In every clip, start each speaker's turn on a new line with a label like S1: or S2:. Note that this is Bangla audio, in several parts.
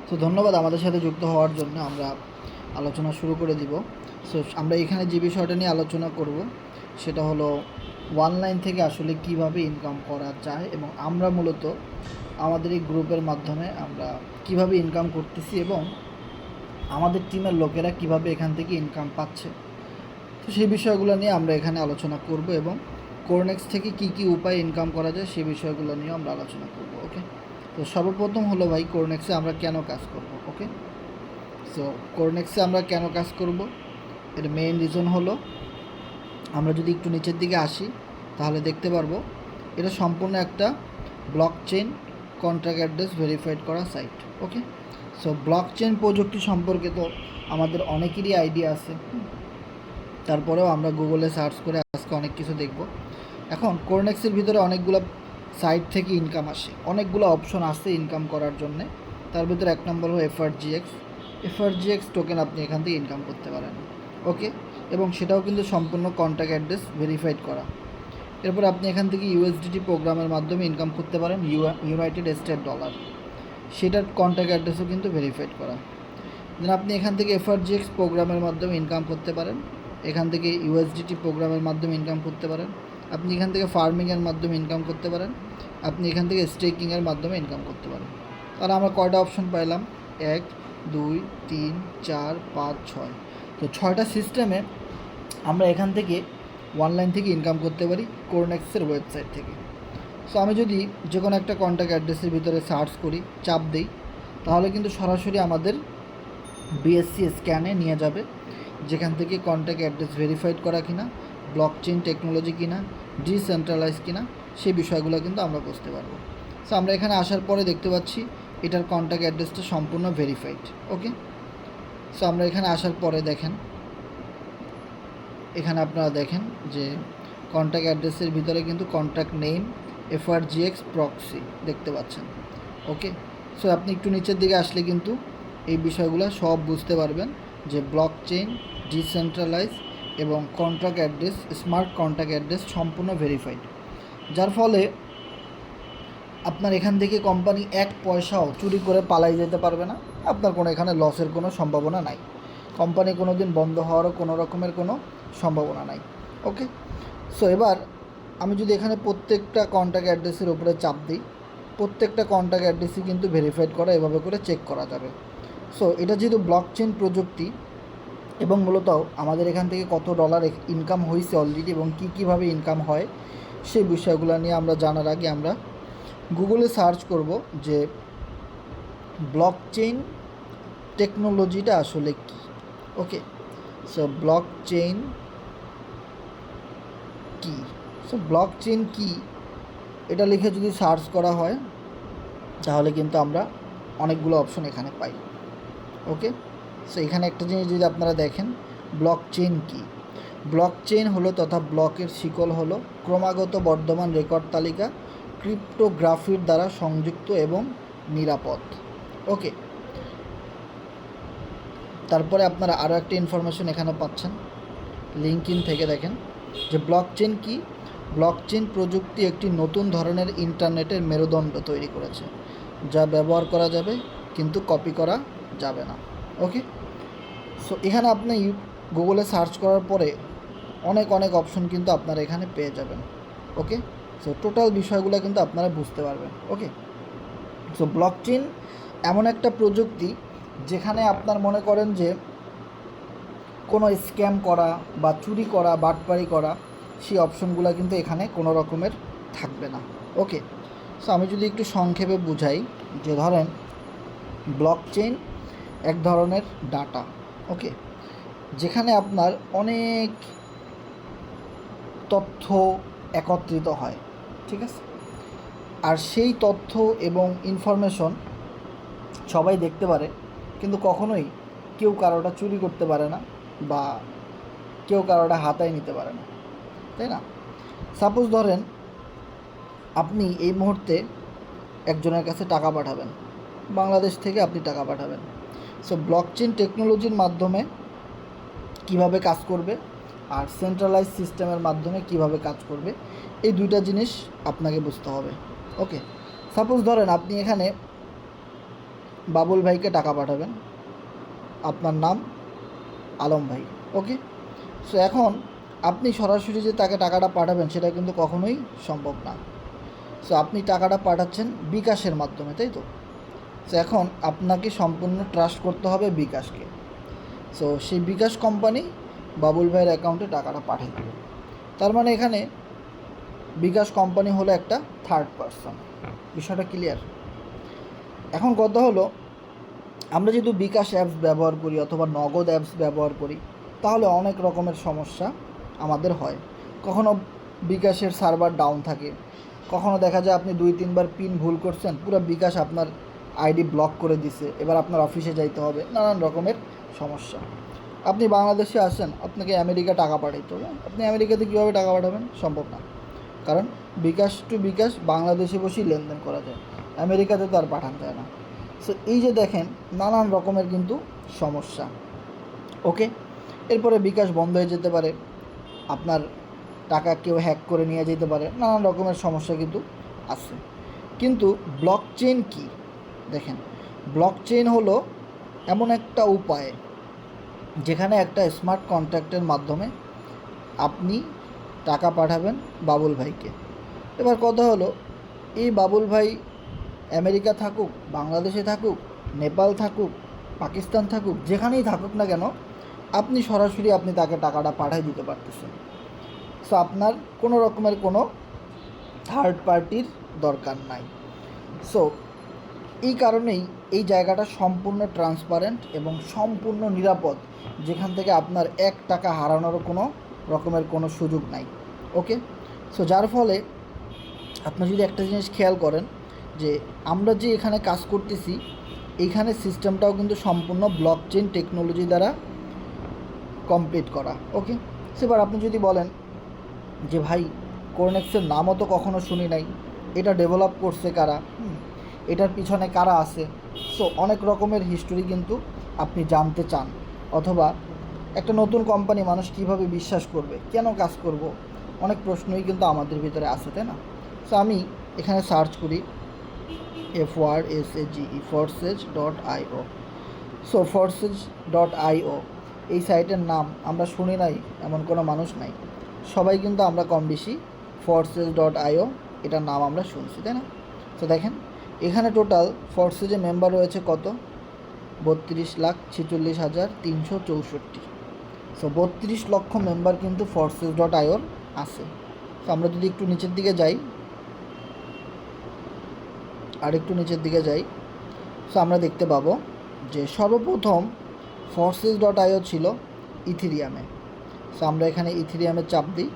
S1: তো ধন্যবাদ আমাদের সাথে যুক্ত হওয়ার জন্য। আমরা আলোচনা শুরু করে দিব। সো আমরা এখানে যে বিষয়টা নিয়ে আলোচনা করব সেটা হলো অনলাইন থেকে আসলে কিভাবে ইনকাম করা যায় এবং আমরা মূলত আমাদের এই গ্রুপের মাধ্যমে আমরা কিভাবে ইনকাম করতেছি এবং আমাদের টিমের লোকেরা কিভাবে এখান থেকে ইনকাম পাচ্ছে। তো সেই বিষয়গুলো নিয়ে আমরা এখানে আলোচনা করব এবং কোরনেক্স থেকে কি কি উপায়ে ইনকাম করা যায় সেই বিষয়গুলো নিয়ে আমরা আলোচনা করব। ওকে, তো সর্বপ্রথম হলো ভাই কোরনেক্সে আমরা কেন কাজ করব। ওকে, সো কোরনেক্সে আমরা কেন কাজ করব, এর মেইন রিজন হলো, আমরা যদি একটু নিচের দিকে আসি তাহলে দেখতে পারবো এটা সম্পূর্ণ একটা block chain contract address verified করা সাইট। ওকে, সো ব্লক চেইন প্রযুক্তি সম্পর্কে তো আমাদের অনেকেরই আইডিয়া আছে, তারপরেও আমরা গুগলে সার্চ করে আজকে অনেক কিছু দেখব। এখন কোরনেক্সের ভিতরে অনেকগুলো সাইট থেকে ইনকাম আসে, অনেকগুলো অপশন আসে ইনকাম করার জন্যে। তার ভিতরে এক নম্বর হলো এফআরজিএক্স টোকেন, আপনি এখান থেকে ইনকাম করতে পারেন। ওকে, এবং সেটাও কিন্তু সম্পূর্ণ কন্ট্যাক্ট অ্যাড্রেস ভেরিফাইড করা। এরপর আপনি এখান থেকে ইউএসডিটি প্রোগ্রামের মাধ্যমে ইনকাম করতে পারেন, ইউনাইটেড স্টেট ডলার, সেটার কন্ট্যাক্ট অ্যাড্রেসও কিন্তু ভেরিফাইড করা। দেন আপনি এখান থেকে এফআরজিএক্স প্রোগ্রামের মাধ্যমে ইনকাম করতে পারেন, এখান থেকে ইউএসডিটি প্রোগ্রামের মাধ্যমে ইনকাম করতে পারেন, আপনি এখান থেকে ফার্মিংয়ের মাধ্যমে ইনকাম করতে পারেন, আপনি এখান থেকে স্টেকিংয়ের মাধ্যমে ইনকাম করতে পারেন। তাহলে আমরা কয়টা অপশন পাইলাম? 1 2 3 4 5 6। তো 6টা সিস্টেমে আমরা এখান থেকে অনলাইন থেকে ইনকাম করতে পারি কোরনেক্সের ওয়েবসাইট থেকে। সো আমি যদি যে কোনো একটা কন্ট্যাক্ট অ্যাড্রেসের ভিতরে সার্চ করি, চাপ দিই, তাহলে কিন্তু সরাসরি আমাদের বিএসসি স্ক্যানে নিয়ে যাবে, যেখান থেকে কন্ট্যাক্ট অ্যাড্রেস ভেরিফাইড করা কিনা, ব্লক চেইন টেকনোলজি কিনা, ডিসেন্ট্রালাইজ কিনা, সেই বিষয়গুলো কিন্তু আমরা বুঝতে পারবো। সো আমরা এখানে আসার পরে দেখতে পাচ্ছি এটার কন্ট্যাক্ট অ্যাড্রেসটা সম্পূর্ণ ভেরিফাইড। ওকে, সো আমরা এখানে আসার পরে দেখেন, এখানে আপনারা দেখেন যে কন্ট্যাক্ট অ্যাড্রেসের ভিতরে কিন্তু কন্ট্যাক্ট নেম এফআরজিএক্স প্রক্সি দেখতে পাচ্ছেন। ওকে, সো আপনি একটু নিচের দিকে আসলে কিন্তু এই বিষয়গুলো সব বুঝতে পারবেন যে ব্লক চেইন, ডিসেন্ট্রালাইজ এবং contract address, smart contact address সম্পূর্ণ ভেরিফাইড, যার ফলে আপনার এখান থেকে কোম্পানি এক পয়সাও চুরি করে পালাই যেতে পারবে না। আপনার কোনো এখানে লসের কোনো সম্ভাবনা নাই, কোম্পানি কোনো দিন বন্ধ হওয়ারও কোনো রকমের কোনো সম্ভাবনা নাই। ওকে, সো এবার আমি যদি এখানে প্রত্যেকটা কন্ট্যাক্ট অ্যাড্রেসের উপরে চাপ দিই, প্রত্যেকটা কন্ট্যাক্ট অ্যাড্রেসই কিন্তু ভেরিফাইড করা, এভাবে করে চেক করা যাবে। সো এটা যেহেতু ব্লক চেইন প্রযুক্তি এবং মূলত আমাদের এখান থেকে কত ডলার ইনকাম হয়েছে অলরেডি এবং কীভাবে ইনকাম হয় সেই বিষয়গুলো নিয়ে আমরা জানার আগে আমরা গুগলে সার্চ করব যে ব্লক চেইন টেকনোলজিটা আসলে কী। ওকে, সো ব্লক চেইন কী, সো ব্লক চেইন কী এটা লিখে যদি সার্চ করা হয় তাহলে কিন্তু আমরা অনেকগুলো অপশন এখানে পাই। ওকে, সো এখানে একটা জিনিস যদি আপনারা দেখেন, ব্লক চেইন কী, ব্লক চেইন হলো তথা ব্লকের শিকল হলো ক্রমাগত বর্ধমান রেকর্ড তালিকা, ক্রিপ্টোগ্রাফির দ্বারা সংযুক্ত এবং নিরাপদ। ওকে, তারপরে আপনারা আরও একটা ইনফরমেশন এখানে পাচ্ছেন লিঙ্কইন থেকে। দেখেন যে ব্লক চেইন কী, ব্লক চেইন প্রযুক্তি একটি নতুন ধরনের ইন্টারনেটের মেরুদণ্ড তৈরি করেছে, যা ব্যবহার করা যাবে কিন্তু কপি করা যাবে না। ওকে, সো এখানে আপনি গুগলে সার্চ করার পরে অনেক অনেক অপশন কিন্তু আপনারা এখানে পেয়ে যাবেন। ওকে, সো টোটাল বিষয়গুলো কিন্তু আপনারা বুঝতে পারবেন। ওকে, সো ব্লক চেইন এমন একটা প্রযুক্তি যেখানে আপনার মনে করেন যে কোনো স্ক্যাম করা বা চুরি করা, বাটপারি করা, সেই অপশনগুলো কিন্তু এখানে কোনো রকমের থাকবে না। ওকে, সো আমি যদি একটু সংক্ষেপে বুঝাই যে ধরেন ব্লক চেইন এক ধরনের ডাটা। ওকে, যেখানে আপনার অনেক তথ্য একত্রিত হয়, ঠিক আছে, আর সেই তথ্য এবং ইনফরমেশন সবাই দেখতে পারে, কিন্তু কখনোই কেউ কারোটা চুরি করতে পারে না বা কেউ কারোটা হাতায় নিতে পারে না, তাই না? সাপোজ ধরেন আপনি এই মুহূর্তে একজনের কাছে টাকা পাঠাবেন, বাংলাদেশ থেকে আপনি টাকা পাঠাবেন। সো ব্লক চেইন টেকনোলজির মাধ্যমে কিভাবে কাজ করবে আর সেন্ট্রালাইজ সিস্টেমের মাধ্যমে কিভাবে কাজ করবে, এই দুইটা জিনিস আপনাকে বুঝতে হবে। ওকে, সাপোজ ধরেন আপনি এখানে বাবুল ভাইকে টাকা পাঠাবেন, আপনার নাম আলম ভাই। ওকে, সো এখন আপনি সরাসরি যে তাকে টাকাটা পাঠাবেন সেটা কিন্তু কখনোই সম্ভব না। সো আপনি টাকাটা পাঠাচ্ছেন বিকাশের মাধ্যমে, তাই তো? সো এখন আপনাকে সম্পূর্ণ ট্রাস্ট করতে হবে বিকাশকে। সো সেই বিকাশ কোম্পানি বাবুল ভাইয়ের অ্যাকাউন্টে টাকাটা পাঠিয়ে দেবে। তার মানে এখানে বিকাশ কোম্পানি হলো একটা থার্ড পার্সন। বিষয়টা ক্লিয়ার? এখন কথা হলো, আমরা যেহেতু বিকাশ অ্যাপস ব্যবহার করি অথবা নগদ অ্যাপস ব্যবহার করি, তাহলে অনেক রকমের সমস্যা আমাদের হয়। কখনো বিকাশের সার্ভার ডাউন থাকে, কখনো দেখা যায় আপনি 2-3বার পিন ভুল করছেন, পুরো বিকাশ আপনার আইডি ব্লক করে দিছে, এবার আপনার অফিসে যাইতে হবে, নানান রকমের সমস্যা। আপনি বাংলাদেশে আসেন, আপনাকে আমেরিকা টাকা পাঠাইতে হবে, আপনি আমেরিকাতে কীভাবে টাকা পাঠাবেন? সম্ভব না, কারণ বিকাশ টু বিকাশ বাংলাদেশে বসেই লেনদেন করা যায়, আমেরিকাতে তো আর পাঠানো যায় না। সো এই যে দেখেন নানান রকমের কিন্তু সমস্যা। ওকে, এরপরে বিকাশ বন্ধ হয়ে যেতে পারে, আপনার টাকা কেউ হ্যাক করে নিয়ে যেতে পারে, নানান রকমের সমস্যা কিন্তু আছে। কিন্তু ব্লক চেইন কী? দেখেন, ব্লক চেইন হলো এমন একটা উপায় যেখানে একটা স্মার্ট কন্ট্রাক্টের মাধ্যমে আপনি টাকা পাঠাবেন বাবুল ভাইকে। এবার কথা হলো, এই বাবুল ভাই আমেরিকা থাকুক, বাংলাদেশে থাকুক, নেপাল থাকুক, পাকিস্তান থাকুক, যেখানেই থাকুক না কেন, আপনি সরাসরি আপনি তাকে টাকাটা পাঠিয়ে দিতে পারতেছেন। সো আপনার কোনো রকমের কোনো থার্ড পার্টির দরকার নাই। সো এই কারণেই এই জায়গাটা সম্পূর্ণ ট্রান্সপারেন্ট এবং সম্পূর্ণ নিরাপদ, যেখান থেকে আপনার 1 টাকা হারানোরও কোনো রকমের কোনো সুযোগ নাই। ওকে, সো যার ফলে আপনি যদি একটা জিনিস খেয়াল করেন যে আমরা যে এখানে কাজ করতেছি, এইখানে সিস্টেমটাও কিন্তু সম্পূর্ণ ব্লক চেইন টেকনোলজি দ্বারা কমপ্লিট করা। ওকে, সেবার আপনি যদি বলেন যে ভাই কোরনেক্সের নামও তো কখনো শুনি নাই, এটা ডেভেলপ করছে কারা, এটার পিছনে কারা আছে, সো অনেক রকমের হিস্টোরি কিন্তু আপনি জানতে চান, অথবা একটা নতুন কোম্পানি মানুষ কীভাবে বিশ্বাস করবে, কেন কাজ করব, অনেক প্রশ্নই কিন্তু আমাদের ভিতরে আছে, তাই না? সো আমি এখানে সার্চ করি FORSAGE forsage.io। সো forsage.io এই সাইটের নাম আমরা শুনি নাই এমন কোনো মানুষ নাই, সবাই কিন্তু আমরা কম বেশি forsage.io এটার নাম আমরা শুনছি, তাই না? তো দেখেন এখানে টোটাল ফরসেজে মেম্বার রয়েছে কত? 32,46,364। সো 32 লক্ষ মেম্বার কিন্তু forsage.ioর আছে। তো আমরা যদি একটু নিচের দিকে যাই, সো আমরা দেখতে পাবো যে সর্বপ্রথম forsage.io ছিল ইথিরিয়ামে। সো আমরা এখানে ইথিরিয়ামে চাপ দিই,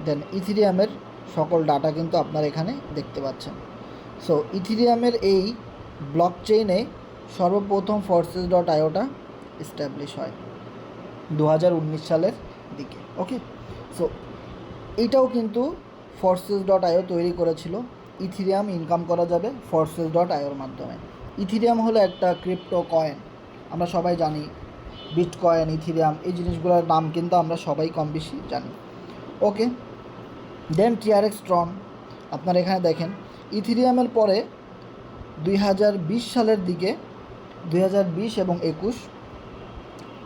S1: দেন ইথিরিয়ামের সকল ডাটা কিন্তু আপনারা এখানে দেখতে পাচ্ছেন। সো ইথিরিয়ামের এই ব্লক চেইনে সর্বপ্রথম forsage.ioটা এস্টাবলিশ হয় 2019 সালের দিকে। ওকে, সো এইটাও কিন্তু forsage.io তৈরি করেছিল, ইথিরিয়াম ইনকাম করা যাবে forsage.ioর মাধ্যমে। ইথিরিয়াম হলো একটা ক্রিপ্টো কয়েন, আমরা সবাই জানি, বিটকয়েন, ইথিরিয়াম এই জিনিসগুলোর নাম কিন্তু আমরা সবাই কম বেশি জানি। ওকে, দেন TRX ট্রন, আপনারা এখানে দেখেন ইথিরিয়ামের পরে 2020 সালের দিকে 2020 এবং 21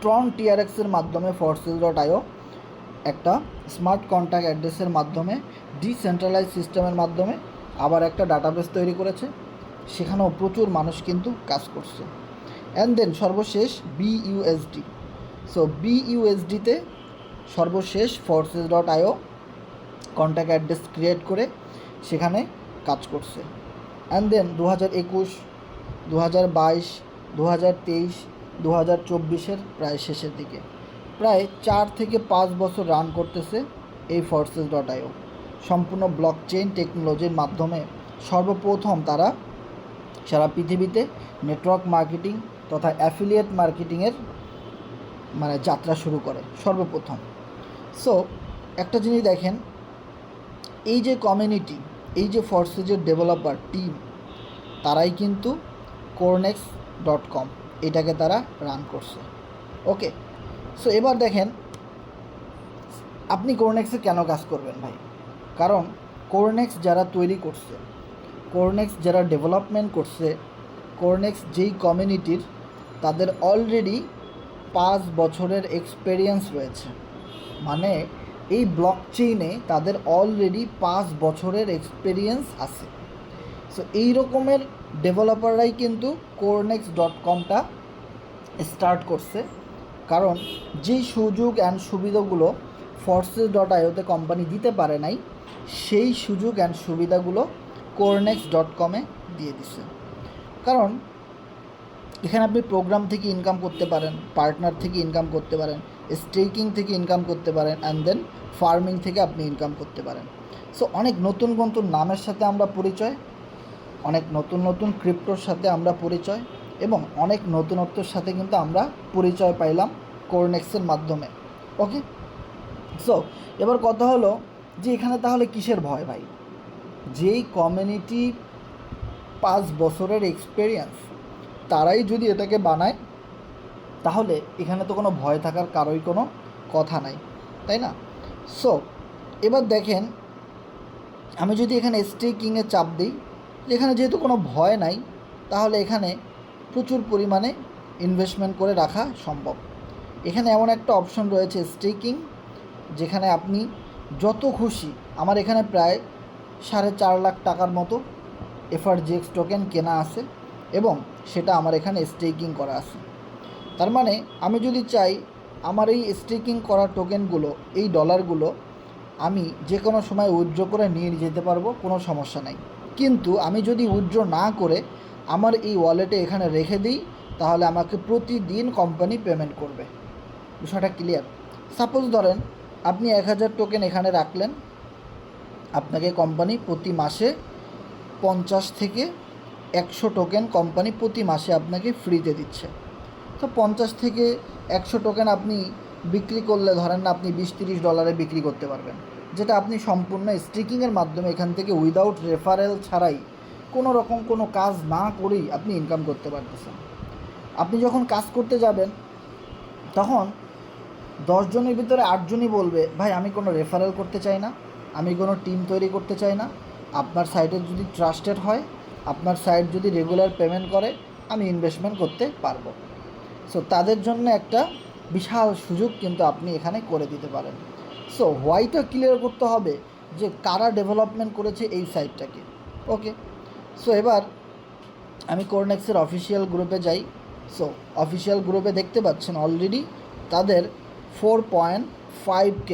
S1: ট্রন TRXের মাধ্যমে forsage.io একটা স্মার্ট কন্ট্যাক্ট অ্যাড্রেসের মাধ্যমে ডিসেন্ট্রালাইজ সিস্টেমের মাধ্যমে আবার একটা ডাটাবেস তৈরি করেছে, সেখানেও প্রচুর মানুষ কিন্তু কাজ করছে। অ্যান্ড দেন সর্বশেষ BUSD। সো BUSDতে সর্বশেষ forsage.io কন্ট্যাক্ট অ্যাড্রেস ক্রিয়েট করে সেখানে কাজ করছে। অ্যান্ড দেন 2021, 2022, 2023, 2024 প্রায় শেষের দিকে প্রায় 4 থেকে 5 বছর রান করতেছে এই forsage.io। সম্পূর্ণ ব্লক চেইন টেকনোলজির মাধ্যমে সর্বপ্রথম তারা সারা পৃথিবীতে নেটওয়ার্ক মার্কেটিং তথা অ্যাফিলিয়েট মার্কেটিংয়ের যাত্রা শুরু করে সর্বপ্রথম। সো একটা জিনিস দেখেন, এই যে কমিউনিটি, এই যে ফরসেজের ডেভেলপার টিম, তারাই কিন্তু cornex.com এটাকে তারা রান করছে। ওকে, সো এবার দেখেন আপনি কোরনেক্সে কেন কাজ করবেন ভাই? কারণ কোরনেক্স যারা তৈরি করছে, কোরনেক্স যারা ডেভেলপমেন্ট করছে, কোরনেক্স যেই কমিউনিটির তাদের অলরেডি 5 বছরের এক্সপেরিয়েন্স রয়েছে, মানে এই ব্লক চেইনে তাদের অলরেডি 5 বছরের এক্সপেরিয়েন্স আছে। সো এই রকমের ডেভেলপাররাই কিন্তু কোরনেক্স.কমটা স্টার্ট করছে, কারণ যেই সুযোগ অ্যান্ড সুবিধাগুলো ফোর্সেস.আইওতে কোম্পানি দিতে পারে নাই, সেই সুযোগ অ্যান্ড সুবিধাগুলো কোরনেক্স.কমে দিয়ে দিছে। কারণ এখানে আপনি প্রোগ্রাম থেকে ইনকাম করতে পারেন, পার্টনার থেকে ইনকাম করতে পারেন, স্টেকিং থেকে ইনকাম করতে পারেন, অ্যান্ড দেন ফার্মিং থেকে আপনি ইনকাম করতে পারেন। সো অনেক নতুন নতুন নামের সাথে আমরা পরিচয়, অনেক নতুন নতুন ক্রিপ্টোর সাথে আমরা পরিচয়, এবং অনেক নতুনত্বর সাথে কিন্তু আমরা পরিচয় পাইলাম কোরনেক্সের মাধ্যমে। ওকে, সো এবার কথা হলো যে এখানে তাহলে কিসের ভয় ভাই? যেই কমিউনিটি 5 বছরের এক্সপেরিয়েন্স তারাই যদি এটাকে বানায়, তাহলে এখানে তো কোনো ভয় থাকার কারোই কোনো কথা নাই, তাই না? সো এবার দেখেন, আমি যদি এখানে স্টেকিংয়ে চাপ দিই, এখানে যেহেতু কোনো ভয় নাই, তাহলে এখানে প্রচুর পরিমাণে ইনভেস্টমেন্ট করে রাখা সম্ভব। এখানে এমন একটা অপশন রয়েছে স্টেকিং, যেখানে আপনি যত খুশি, আমার এখানে প্রায় 4.5 লাখ টাকার মতো FRGX টোকেন কেনা আছে এবং সেটা আমার এখানে স্টেকিং করা আছে। তার মানে আমি যদি চাই আমার এই স্টেকিং করা টোকেনগুলো, এই ডলারগুলো আমি যে কোনো সময় উইথড্র করে নিয়ে যেতে পারবো, কোনো সমস্যা নাই। কিন্তু আমি যদি উইথড্র না করে আমার এই ওয়ালেটে এখানে রেখে দিই, তাহলে আমাকে প্রতিদিন কোম্পানি পেমেন্ট করবে। বিষয়টা ক্লিয়ার? সাপোজ ধরেন আপনি 1000 টোকেন এখানে রাখলেন, আপনাকে কোম্পানি প্রতি মাসে 50 থেকে 100 টোকেন কোম্পানি প্রতি মাসে আপনাকে ফ্রিতে দিচ্ছে। তো 50 থেকে 100 টোকেন আপনি বিক্রি করলে ধরেন না আপনি $20-30 বিক্রি করতে পারবেন, যেটা আপনি সম্পূর্ণ স্টেকিংয়ের মাধ্যমে এখান থেকে উইদাউট রেফারেল ছাড়াই, কোনো রকম কোনো কাজ না করেই আপনি ইনকাম করতে পারতেছেন। আপনি যখন কাজ করতে যাবেন, তখন 10 জনের ভিতরে 8 জনই বলবে, ভাই আমি কোনো রেফারেল করতে চাই না, আমি কোনো টিম তৈরি করতে চাই না, আপনার সাইটে যদি ট্রাস্টেড হয়, আপনার সাইট যদি রেগুলার পেমেন্ট করে, আমি ইনভেস্টমেন্ট করতে পারবো। সো তাদের জন্য একটা বিশাল সুযোগ কিন্তু আপনি এখানে করে দিতে পারেন। সো হোয়াইটা ক্লিয়ার করতে হবে যে কারা ডেভেলপমেন্ট করেছে এই সাইটটাকে। ওকে, সো এবার আমি কোরনেক্সের অফিসিয়াল গ্রুপে যাই। সো অফিসিয়াল গ্রুপে দেখতে পাচ্ছেন অলরেডি তাদের 4.5K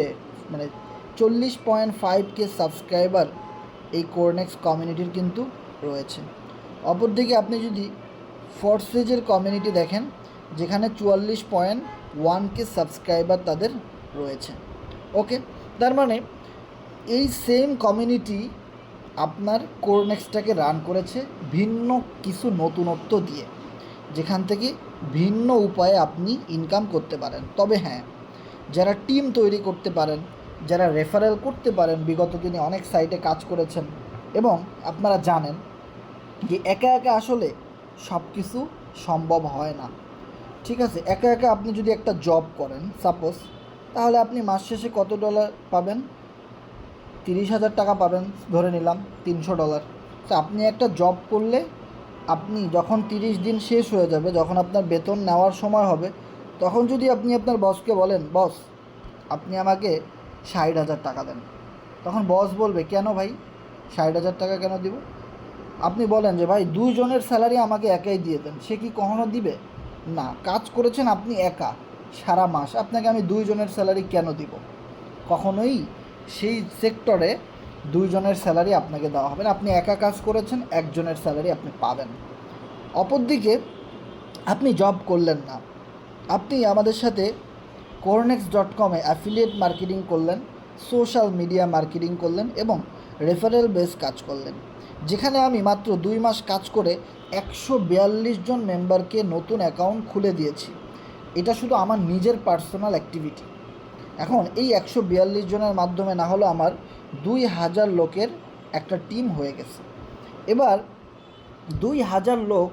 S1: মানে 40.5K সাবস্ক্রাইবার এই কোরনেক্স কমিউনিটির কিন্তু রয়েছে। অপরদিকে আপনি যদি ফোর্সেজের কমিউনিটি দেখেন, যেখানে 44.1K সাবস্ক্রাইবার তাদের রয়েছে। ওকে, তার মানে এই সেম কমিউনিটি আপনার কোরনেক্সটাকে রান করেছে ভিন্ন কিছু নতুনত্ব দিয়ে, যেখান থেকে ভিন্ন উপায়ে আপনি ইনকাম করতে পারেন। তবে হ্যাঁ, যারা টিম তৈরি করতে পারেন, যারা রেফারেল করতে পারেন, বিগত দিনে অনেক সাইটে কাজ করেছেন এবং আপনারা জানেন যে একা একা আসলে সব কিছু সম্ভব হয় না। ঠিক আছে, একা একা আপনি যদি একটা জব করেন সাপোজ, তাহলে আপনি মাস শেষে কত ডলার পাবেন? 30,000 টাকা পাবেন ধরে নিলাম, $300। তো আপনি একটা জব করলে আপনি যখন 30 দিন শেষ হয়ে যাবে, যখন আপনার বেতন নেওয়ার সময় হবে, তখন যদি আপনি আপনার বসকে বলেন, বস আপনি আমাকে 60,000 টাকা দেন, তখন বস বলবে, কেন ভাই 60,000 টাকা কেন দিব? আপনি বলেন যে ভাই 2 জনের স্যালারি আমাকে একাই দিয়ে দেন, সে কি কখনো দিবে? না। কাজ করেছেন আপনি একা সারা মাস, আপনাকে আমি 2 জনের স্যালারি কেন দিব? কখনোই সেই সেক্টরে 2 জনের স্যালারি আপনাকে দেওয়া হবে না। আপনি একা কাজ করেছেন, 1 জনের স্যালারি আপনি পাবেন। অপরদিকে আপনি জব করলেন না, আপনি আমাদের সাথে কোরনেক্স.কমে অ্যাফিলিয়েট মার্কেটিং করলেন, সোশ্যাল মিডিয়া মার্কেটিং করলেন এবং রেফারেল বেস কাজ করলেন, যেখানে আমি মাত্র 2 মাস কাজ করে 142 জন মেম্বারকে নতুন অ্যাকাউন্ট খুলে দিয়েছি। এটা শুধু আমার নিজের পার্সোনাল অ্যাক্টিভিটি। এখন এই 142 জনের মাধ্যমে না হলেও আমার 2000 লোকের একটা টিম হয়ে গেছে। এবার 2000 লোক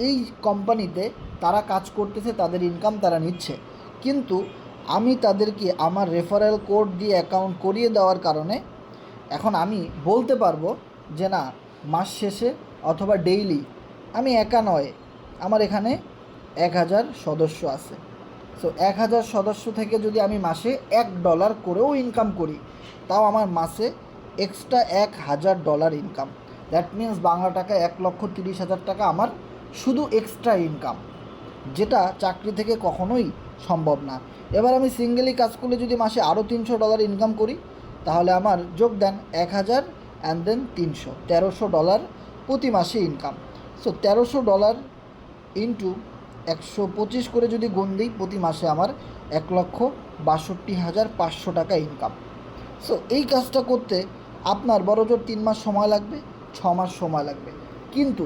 S1: এই কোম্পানিতে তারা কাজ করতেছে, তাদের ইনকাম তারা নিচ্ছে, কিন্তু আমি তাদেরকে আমার রেফারেল কোড দিয়ে অ্যাকাউন্ট করিয়ে দেওয়ার কারণে এখন আমি বলতে পারবো যে না, মাস শেষে অথবা ডেইলি আমি একা নয়, আমার এখানে 1000 সদস্য আছে। সো 1000 সদস্য থেকে যদি আমি মাসে $1 করেও ইনকাম করি, তাও আমার মাসে extra $1000 income. That means Bangla টাকা 1,30,000 টাকা আমার শুধু এক্সট্রা ইনকাম, যেটা চাকরি থেকে কখনোই সম্ভব না। এবার আমি সিঙ্গেলি কাজ করলে যদি মাসে আরও $300 ইনকাম করি, তাহলে আমার যোগ দেন 1000 অ্যান্ড দেন 300, $1300 প্রতি মাসে ইনকাম। সো $1300 ইন্টু 125 করে যদি গুণ দিই, প্রতি মাসে আমার 1,62,500 টাকা ইনকাম। সো এই কাজটা করতে আপনার বড়জোর 3 মাস সময় লাগবে, 6 মাস সময় লাগবে। কিন্তু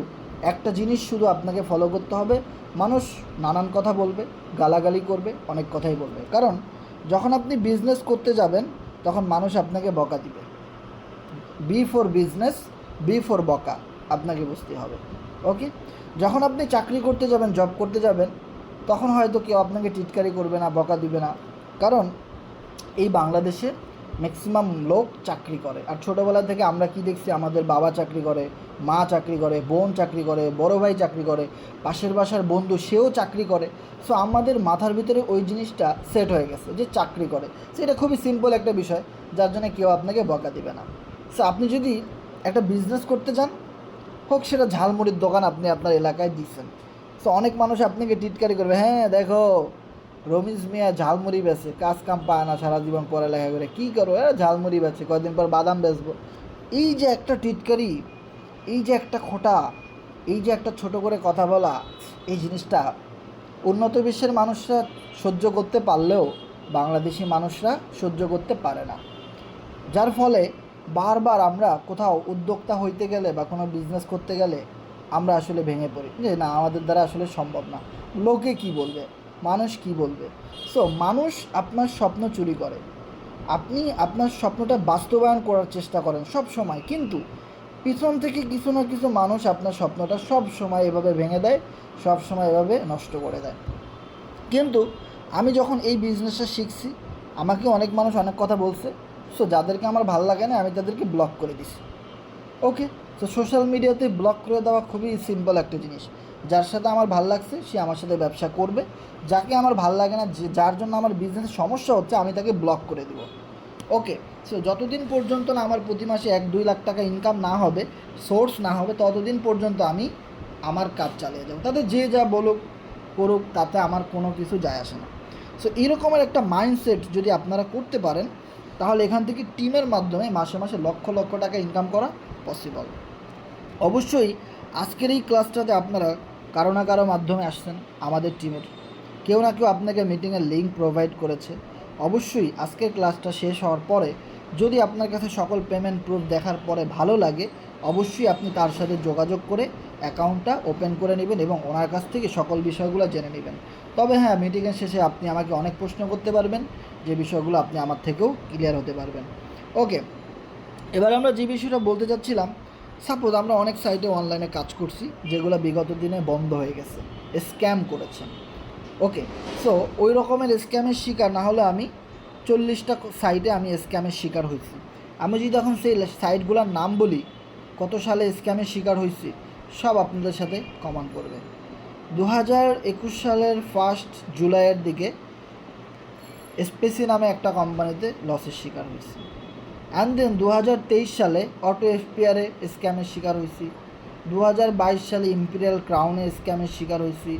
S1: একটা জিনিস শুধু আপনাকে ফলো করতে হবে, মানুষ নানান কথা বলবে, গালাগালি করবে, অনেক কথাই বলবে, কারণ যখন আপনি বিজনেস করতে যাবেন তখন মানুষ আপনাকে বকা দিবে। B for business, B for বকা, আপনাকে বুঝতে হবে। ওকে, যখন আপনি চাকরি করতে যাবেন, জব করতে যাবেন, তখন হয়তো কেউ আপনাকে টিটকারি করবে না, বকা দিবে না, কারণ এই বাংলাদেশে ম্যাক্সিমাম লোক চাকরি করে। আর ছোটোবেলা থেকে আমরা কি দেখছি, আমাদের বাবা চাকরি করে, মা চাকরি করে, বোন চাকরি করে, বড় ভাই চাকরি করে, পাশের বাসার বন্ধু সেও চাকরি করে। সো আমাদের মাথার ভিতরে ওই জিনিসটা সেট হয়ে গেছে যে চাকরি করে, সেটা খুবই সিম্পল একটা বিষয়, যার জন্য কেউ আপনাকে বকা দিবে না। সো আপনি যদি একটা বিজনেস করতে চান, হোক সেটা ঝালমুড়ির দোকান আপনি আপনার এলাকায় দিচ্ছেন, সো অনেক মানুষ আপনাকে টিটকারি করবে, হ্যাঁ দেখো রমিজ মিয়া ঝালমুড়ি বেচে, কাজ কাম পায় না, সারা জীবন পড়ালেখা করে কী করো, ঝালমুড়ি বেচে, কয়েকদিন পর বাদাম বেচবো। এই যে একটা টিটকারি, এই যে একটা খোঁটা, এই যে একটা ছোট করে কথা বলা, এই জিনিসটা উন্নত বিশ্বের মানুষরা সহ্য করতে পারলেও বাংলাদেশি মানুষরা সহ্য করতে পারে না। যার ফলে বারবার আমরা কোথাও উদ্যোক্তা হইতে গেলে বা কোনো বিজনেস করতে গেলে আমরা আসলে ভেঙে পড়ি যে না, আমাদের দ্বারা আসলে সম্ভব না, লোকে কি বলবে, মানুষ কি বলবে। সো মানুষ আপনার স্বপ্ন চুরি করে, আপনি আপনার স্বপ্নটা বাস্তবায়ন করার চেষ্টা করেন সব সময়, কিন্তু পিছন থেকে কিছু না কিছু মানুষ আপনার স্বপ্নটা সব সময় এভাবে ভেঙে দেয়, সব সময় এভাবে নষ্ট করে দেয়। কিন্তু আমি যখন এই বিজনেসটা শিখছি, আমাকে অনেক মানুষ অনেক কথা বলছে, সো যাদেরকে আমার ভালো লাগে না আমি তাদেরকে ব্লক করে দিছি। ওকে, তো সোশ্যাল মিডিয়াতে ব্লক করে দেওয়া খুবই সিম্পল একটা জিনিস। যার সাথে আমার ভালো লাগছে সে আমার সাথে ব্যবসা করবে, যাকে আমার ভালো লাগে না, যার জন্য আমার বিজনেসের সমস্যা হচ্ছে, আমি তাকে ব্লক করে দেবো। ওকে, সো যতদিন পর্যন্ত না আমার প্রতি মাসে 1-2 লাখ টাকা ইনকাম না হবে, সোর্স না হবে, ততদিন পর্যন্ত আমি আমার কাজ চালিয়ে যাবো, তাতে যে যা বলুক করুক, তাতে আমার কোনো কিছু যায় আসে না। সো এরকমের একটা মাইন্ডসেট যদি আপনারা করতে পারেন, তাহলে এখান থেকে টিমের মাধ্যমে মাসে মাসে লক্ষ লক্ষ টাকা ইনকাম করা পসিবল। অবশ্যই আজকের এই ক্লাসটাতে আপনারা কারো না কারো মাধ্যমে আসছেন, আমাদের টিমের কেউ না কেউ আপনাকে মিটিংয়ের লিঙ্ক প্রোভাইড করেছে। অবশ্যই আজকের ক্লাসটা শেষ হওয়ার পরে যদি আপনার কাছে সকল পেমেন্ট প্রুফ দেখার পরে ভালো লাগে, অবশ্যই আপনি তার সাথে যোগাযোগ করে অ্যাকাউন্টটা ওপেন করে নেবেন এবং ওনার কাছ থেকে সকল বিষয়গুলো জেনে নেবেন। তবে হ্যাঁ, মিটিংয়ের শেষে আপনি আমাকে অনেক প্রশ্ন করতে পারবেন, যে বিষয়গুলো আপনি আমার থেকেও ক্লিয়ার হতে পারবেন। ওকে, এবার আমরা যে বিষয়টা বলতে চাচ্ছিলাম, সাপোজ আমরা অনেক সাইটে অনলাইনে কাজ করছি যেগুলো বিগত দিনে বন্ধ হয়ে গেছে, স্ক্যাম করেছে। ওকে, সো ওই রকমের স্ক্যামের শিকার না হলে আমি 40টা সাইটে আমি স্ক্যামের শিকার হয়েছি। আমি যদি এখন সেই সাইটগুলোর নাম বলি, কত সালে স্ক্যামের শিকার হয়েছি, সব আপনাদের সাথে কমেন্ট করবে। 2021 সালের 1 জুলাইয়ের দিকে স্পেসি নামে একটা কোম্পানিতে লসের শিকার হয়েছি। অ্যান্ড দেন 2023 সালে অটো এফপিআরে স্ক্যামের শিকার হয়েছি। 2022 সালে ইম্পিরিয়াল ক্রাউনে স্ক্যামের শিকার হয়েছি।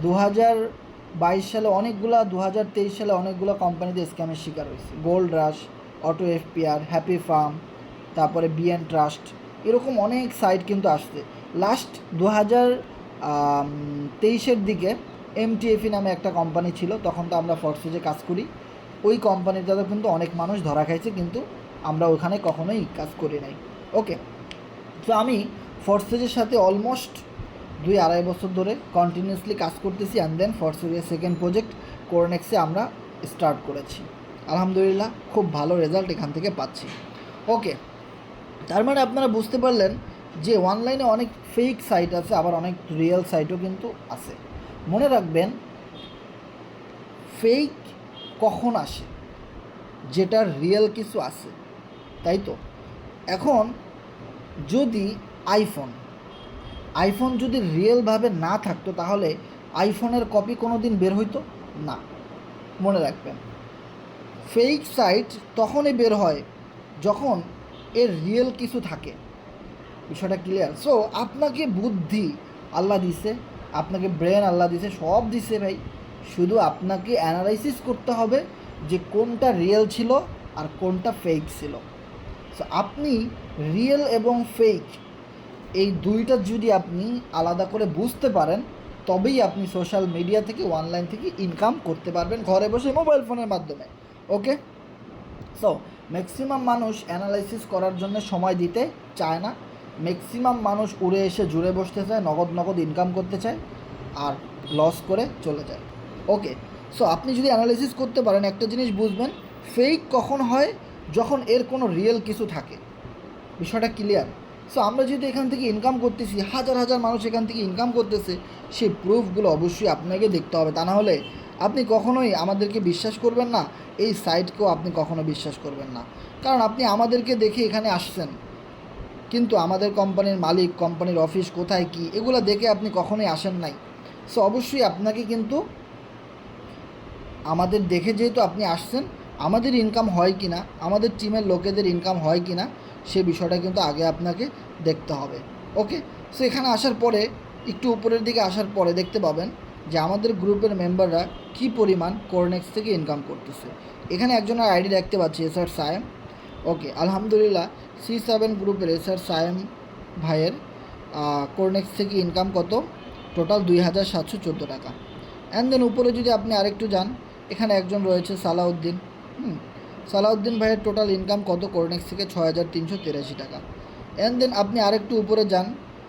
S1: 2022 সালে অনেকগুলা, 2023 সালে অনেকগুলো কোম্পানিতে স্ক্যামের শিকার হয়েছে। গোল্ড রাশ, অটো এফপিআর, হ্যাপি ফার্ম, তারপরে বিএন ট্রাস্ট, এরকম অনেক সাইট কিন্তু আসছে। লাস্ট 2023-এর দিকে এমটিএফি নামে একটা কোম্পানি ছিল, তখন তো আমরা ফোর্সেজে কাজ করি, ওই কোম্পানিটাতে কিন্তু অনেক মানুষ ধরা খাইছে, কিন্তু আমরা ওখানে কখনোই কাজ করি নাই। ওকে, তো আমি ফোর্সেজের সাথে অলমোস্ট 2-2.5 বছর ধরে কন্টিনিউয়াসলি কাজ করতেছি। অ্যান্ড দেন ফোর্সেজের সেকেন্ড প্রজেক্ট কোরনেক্সে আমরা স্টার্ট করেছি। আলহামদুলিল্লাহ খুব ভালো রেজাল্ট এখান থেকে পাচ্ছি। ওকে, তার মানে আপনারা বুঝতে পারলেন যে অনলাইনে অনেক ফেক সাইট আছে, আবার অনেক রিয়েল সাইটও কিন্তু আছে। মনে রাখবেন, ফেক কখন আসে, যেটা রিয়েল কিছু আছে, তাই তো। এখন যদি আইফোন যদি রিয়েলভাবে না থাকতো তাহলে আইফোনের কপি কোনো দিন বের হইতো না। মনে রাখবেন, ফেক সাইট তখনই বের হয় যখন এর রিয়েল কিছু থাকে। বিষয়টা ক্লিয়ার? সো আপনাকে বুদ্ধি আল্লাহ দিছে, আপনাকে ব্রেন আল্লাহ দিছে, সব দিছে ভাই। শুধু আপনাকে অ্যানালাইসিস করতে হবে যে কোনটা রিয়েল ছিল আর কোনটা ফেক ছিল। সো আপনি রিয়েল এবং ফেক এই দুইটা যদি আপনি আলাদা করে বুঝতে পারেন, তবেই আপনি সোশ্যাল মিডিয়া থেকে, অনলাইন থেকে ইনকাম করতে পারবেন ঘরে বসে মোবাইল ফোনের মাধ্যমে। ওকে, সো ম্যাক্সিমাম মানুষ অ্যানালাইসিস করার জন্য সময় দিতে চায় না। ম্যাক্সিমাম মানুষ উড়ে এসে জুড়ে বসতে চায়, নগদ নগদ ইনকাম করতে চায় আর লস করে চলে যায়। ওকে, সো আপনি যদি অ্যানালাইসিস করতে পারেন, একটা জিনিস বুঝবেন, ফেক কখন হয়, যখন এর কোনো রিয়েল কিছু থাকে। বিষয়টা ক্লিয়ার? সো আমরা যদি এখান থেকে ইনকাম করতেছি, হাজার হাজার মানুষ এখান থেকে ইনকাম করতেছে, সেই প্রুফগুলো অবশ্যই আপনাকে দেখতে হবে। তা না হলে আপনি কখনোই আমাদেরকে বিশ্বাস করবেন না, এই সাইটকেও আপনি কখনো বিশ্বাস করবেন না। কারণ আপনি আমাদেরকে দেখে এখানে আসছেন, কিন্তু আমাদের কোম্পানির মালিক, কোম্পানির অফিস কোথায় কী, এগুলো দেখে আপনি কখনোই আসেন নাই। সো অবশ্যই আপনাকে কিন্তু আমাদের দেখে, যেহেতু আপনি আসছেন, আমাদের ইনকাম হয় কি না, আমাদের টিমের লোকেদের ইনকাম হয় কি না, সে বিষয়টা কিন্তু আগে আপনাকে দেখতে হবে। ওকে, সো এখানে আসার পরে, একটু উপরের দিকে আসার পরে দেখতে পাবেন যে আমাদের গ্রুপের মেম্বাররা কী পরিমাণ কোরনেক্স থেকে ইনকাম করতেছে। এখানে একজনের আইডি দেখতে পাচ্ছি, এসআর সায়েম। ওকে, আলহামদুলিল্লাহ, C7 গ্রুপের এসআর সায়েম ভাইয়ের কোরনেক্স থেকে ইনকাম কত? টোটাল 2714 টাকা। অ্যান্ড দেন উপরে যদি আপনি আরেকটু যান, এখানে একজন রয়েছে সালাউদ্দিন। সালাউদ্দিন ভাইয়ের টোটাল ইনকাম কত কোরনেক্স থেকে? 6383 টাকা। অ্যান্ড দেন আপনি আরেকটু উপরে যান,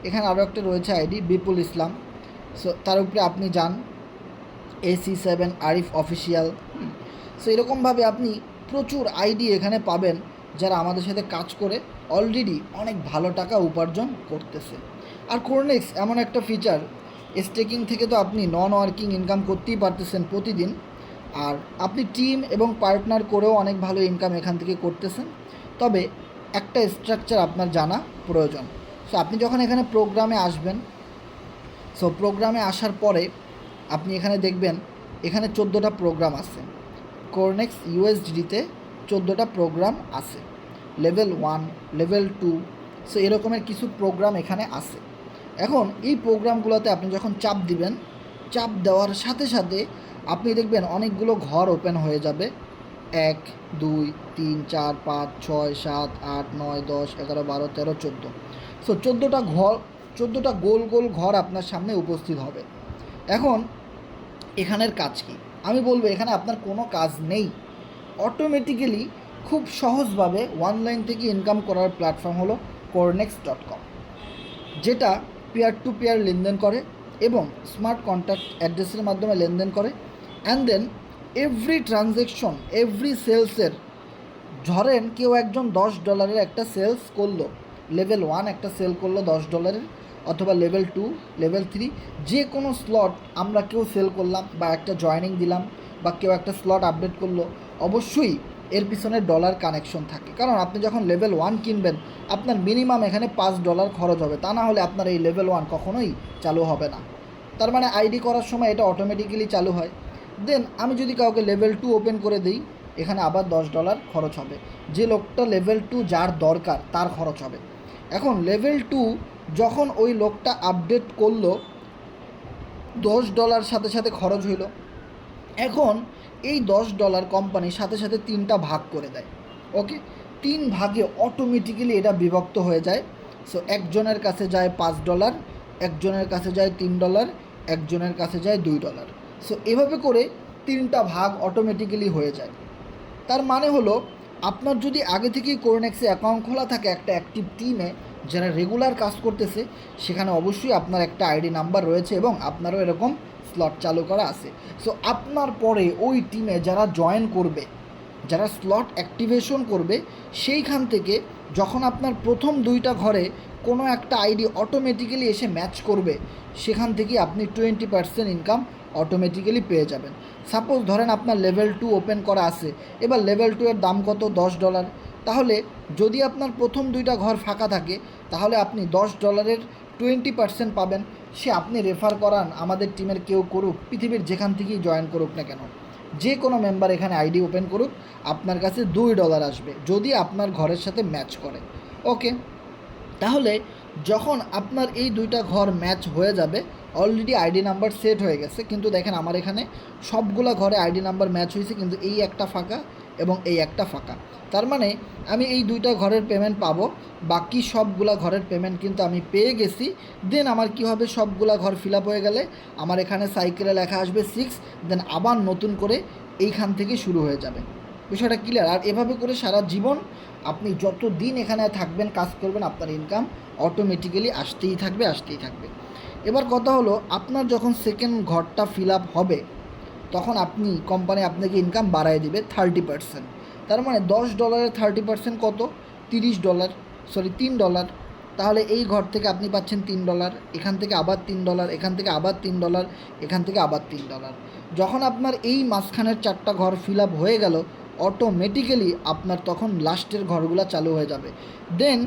S1: এখানে আরও একটা রয়েছে আইডি, বিপুল ইসলাম। সো তার উপরে আপনি যান, AC7 আরিফ অফিসিয়াল। সো এরকমভাবে আপনি প্রচুর আইডি এখানে পাবেন যারা আমাদের সাথে কাজ করে অলরেডি অনেক ভালো টাকা উপার্জন করতেছে। আর কোরনেক্স এমন একটা ফিচার, স্টেকিং থেকে তো আপনি নন ওয়ার্কিং ইনকাম করতেই পারতেছেন প্রতিদিন, আর আপনি টিম এবং পার্টনার করেও অনেক ভালো ইনকাম এখান থেকে করতেছেন। তবে একটা স্ট্রাকচার আপনার জানা প্রয়োজন। সো আপনি যখন এখানে প্রোগ্রামে আসবেন, সো প্রোগ্রামে আসার পরে আপনি এখানে দেখবেন এখানে 14টা প্রোগ্রাম আছে। কোরনেক্স USDতে 14টা প্রোগ্রাম আছে, লেভেল 1, লেভেল 2। সো এরকমের কিছু প্রোগ্রাম এখানে আছে। এখন এই প্রোগ্রামগুলোতে আপনি যখন চাপ দিবেন, চাপ দেওয়ার সাথে সাথে আপনি দেখবেন অনেকগুলো ঘর ওপেন হয়ে যাবে। 1 2 3 4 5 6 7 8 9 10 11 12 13 14। সো 14টা ঘর, 14টা গোল গোল ঘর আপনার সামনে উপস্থিত হবে। এখন এখানের কাজ কি? আমি বলবো এখানে আপনার কোনো কাজ নেই। অটোমেটিক্যালি খুব সহজভাবে অনলাইন থেকে ইনকাম করার প্ল্যাটফর্ম হলো কোরনেক্স.com, যেটা পেয়ার টু পেয়ার লেনদেন করে এবং স্মার্ট কন্ট্যাক্ট অ্যাড্রেসের মাধ্যমে লেনদেন করে। And then every transaction, every সেলসের, ধরেন কেউ একজন $10 একটা সেলস করলো, লেভেল 1 একটা সেল করলো $10, অথবা লেভেল 2, লেভেল 3, যে কোনো স্লট আমরা কেউ সেল করলাম বা একটা জয়েনিং দিলাম বা কেউ একটা স্লট আপডেট করলো, অবশ্যই এর পিছনে ডলার কানেকশন থাকে। কারণ আপনি যখন লেভেল 1 কিনবেন, আপনার মিনিমাম এখানে $5 খরচ হবে, তা না হলে আপনার এই লেভেল 1 কখনোই চালু হবে না। তার মানে আইডি করার সময় এটা অটোমেটিক্যালি চালু হয়। দেন আমি যদি কাউকে লেভেল 2 ওপেন করে দিই, এখানে আবার $10 খরচ হবে। যে লোকটা লেভেল 2 যার দরকার তার খরচ হবে। এখন লেভেল 2 যখন ওই লোকটা আপডেট করলো, $10 সাথে সাথে খরচ হইল। এখন এই $10 কোম্পানি সাথে সাথে 3টা ভাগ করে দেয়। ওকে, 3 ভাগে অটোমেটিক্যালি এটা বিভক্ত হয়ে যায়। সো একজনের কাছে যায় $5, একজনের কাছে যায় $3, একজনের কাছে যায় $2। সো এভাবে করে 3টা ভাগ অটোমেটিক্যালি হয়ে যায়। তার মানে হলো আপনার যদি আগে থেকেই কোরনেক্সে অ্যাকাউন্ট খোলা থাকে একটা অ্যাক্টিভ টিমে যারা রেগুলার কাজ করতেছে, সেখানে অবশ্যই আপনার একটা আইডি নাম্বার রয়েছে এবং আপনারও এরকম স্লট চালু করা আছে। সো আপনার পরে ওই টিমে যারা জয়েন করবে, যারা স্লট অ্যাক্টিভেশন করবে, সেইখান থেকে যখন আপনার প্রথম 2টা ঘরে কোনো একটা আইডি অটোমেটিক্যালি এসে ম্যাচ করবে, সেখান থেকে আপনি 20% ইনকাম অটোমেটিক্যালি পেয়ে যাবেন। সাপোজ ধরেন আপনার লেভেল 2 ওপেন করা আছে, এবার লেভেল 2 এর দাম কত? $10। তাহলে যদি আপনার প্রথম 2টা ঘর ফাঁকা থাকে, তাহলে আপনি $10 20% পাবেন। সে আপনি রেফার করান, আমাদের টিমের কেউ করুক, পৃথিবীর যেখান থেকেই জয়েন করুক না কেন, যে কোনো মেম্বার এখানে আইডি ওপেন করুক, আপনার কাছে $2 আসবে যদি আপনার ঘরের সাথে ম্যাচ করে। ওকে, তাহলে যখন আপনার এই দুইটা ঘর ম্যাচ হয়ে যাবে, অলরেডি আইডি নাম্বার সেট হয়ে গেছে, কিন্তু দেখেন আমার এখানে সবগুলা ঘরে আইডি নাম্বার ম্যাচ হয়েছে, কিন্তু এই একটা ফাঁকা এবং এই একটা ফাঁকা। তার মানে আমি এই দুইটা ঘরের পেমেন্ট পাবো, বাকি সবগুলা ঘরের পেমেন্ট কিন্তু আমি পেয়ে গেছি। দেন আমার কী হবে, সবগুলা ঘর ফিল আপ হয়ে গেলে আমার এখানে সাইকেলে লেখা আসবে 6, দেন আবার নতুন করে এইখান থেকে শুরু হয়ে যাবে। বিষয়টা ক্লিয়ার? আর এভাবে করে সারা জীবন আপনি যত দিন এখানে থাকবেন, কাজ করবেন, আপনার ইনকাম অটোমেটিক্যালি আসতেই থাকবে, আসতেই থাকবে। এবার কথা হলো, আপনার যখন সেকেন্ড ঘরটা ফিল আপ হবে, তখন কোম্পানি আপনাকে ইনকাম বাড়ায় দিবে 30%। তার মানে $10 30% কত? $30, সরি $3। তাহলে এই ঘর থেকে আপনি পাচ্ছেন $3, এখান থেকে আবার $3, এখান থেকে আবার $3, এখান থেকে আবার $3। যখন আপনার এই মাঝখানের 4টা ঘর ফিল আপ হয়ে গেল, অটোমেটিক্যালি আপনার তখন লাস্টের ঘরগুলো চালু হয়ে যাবে। দেন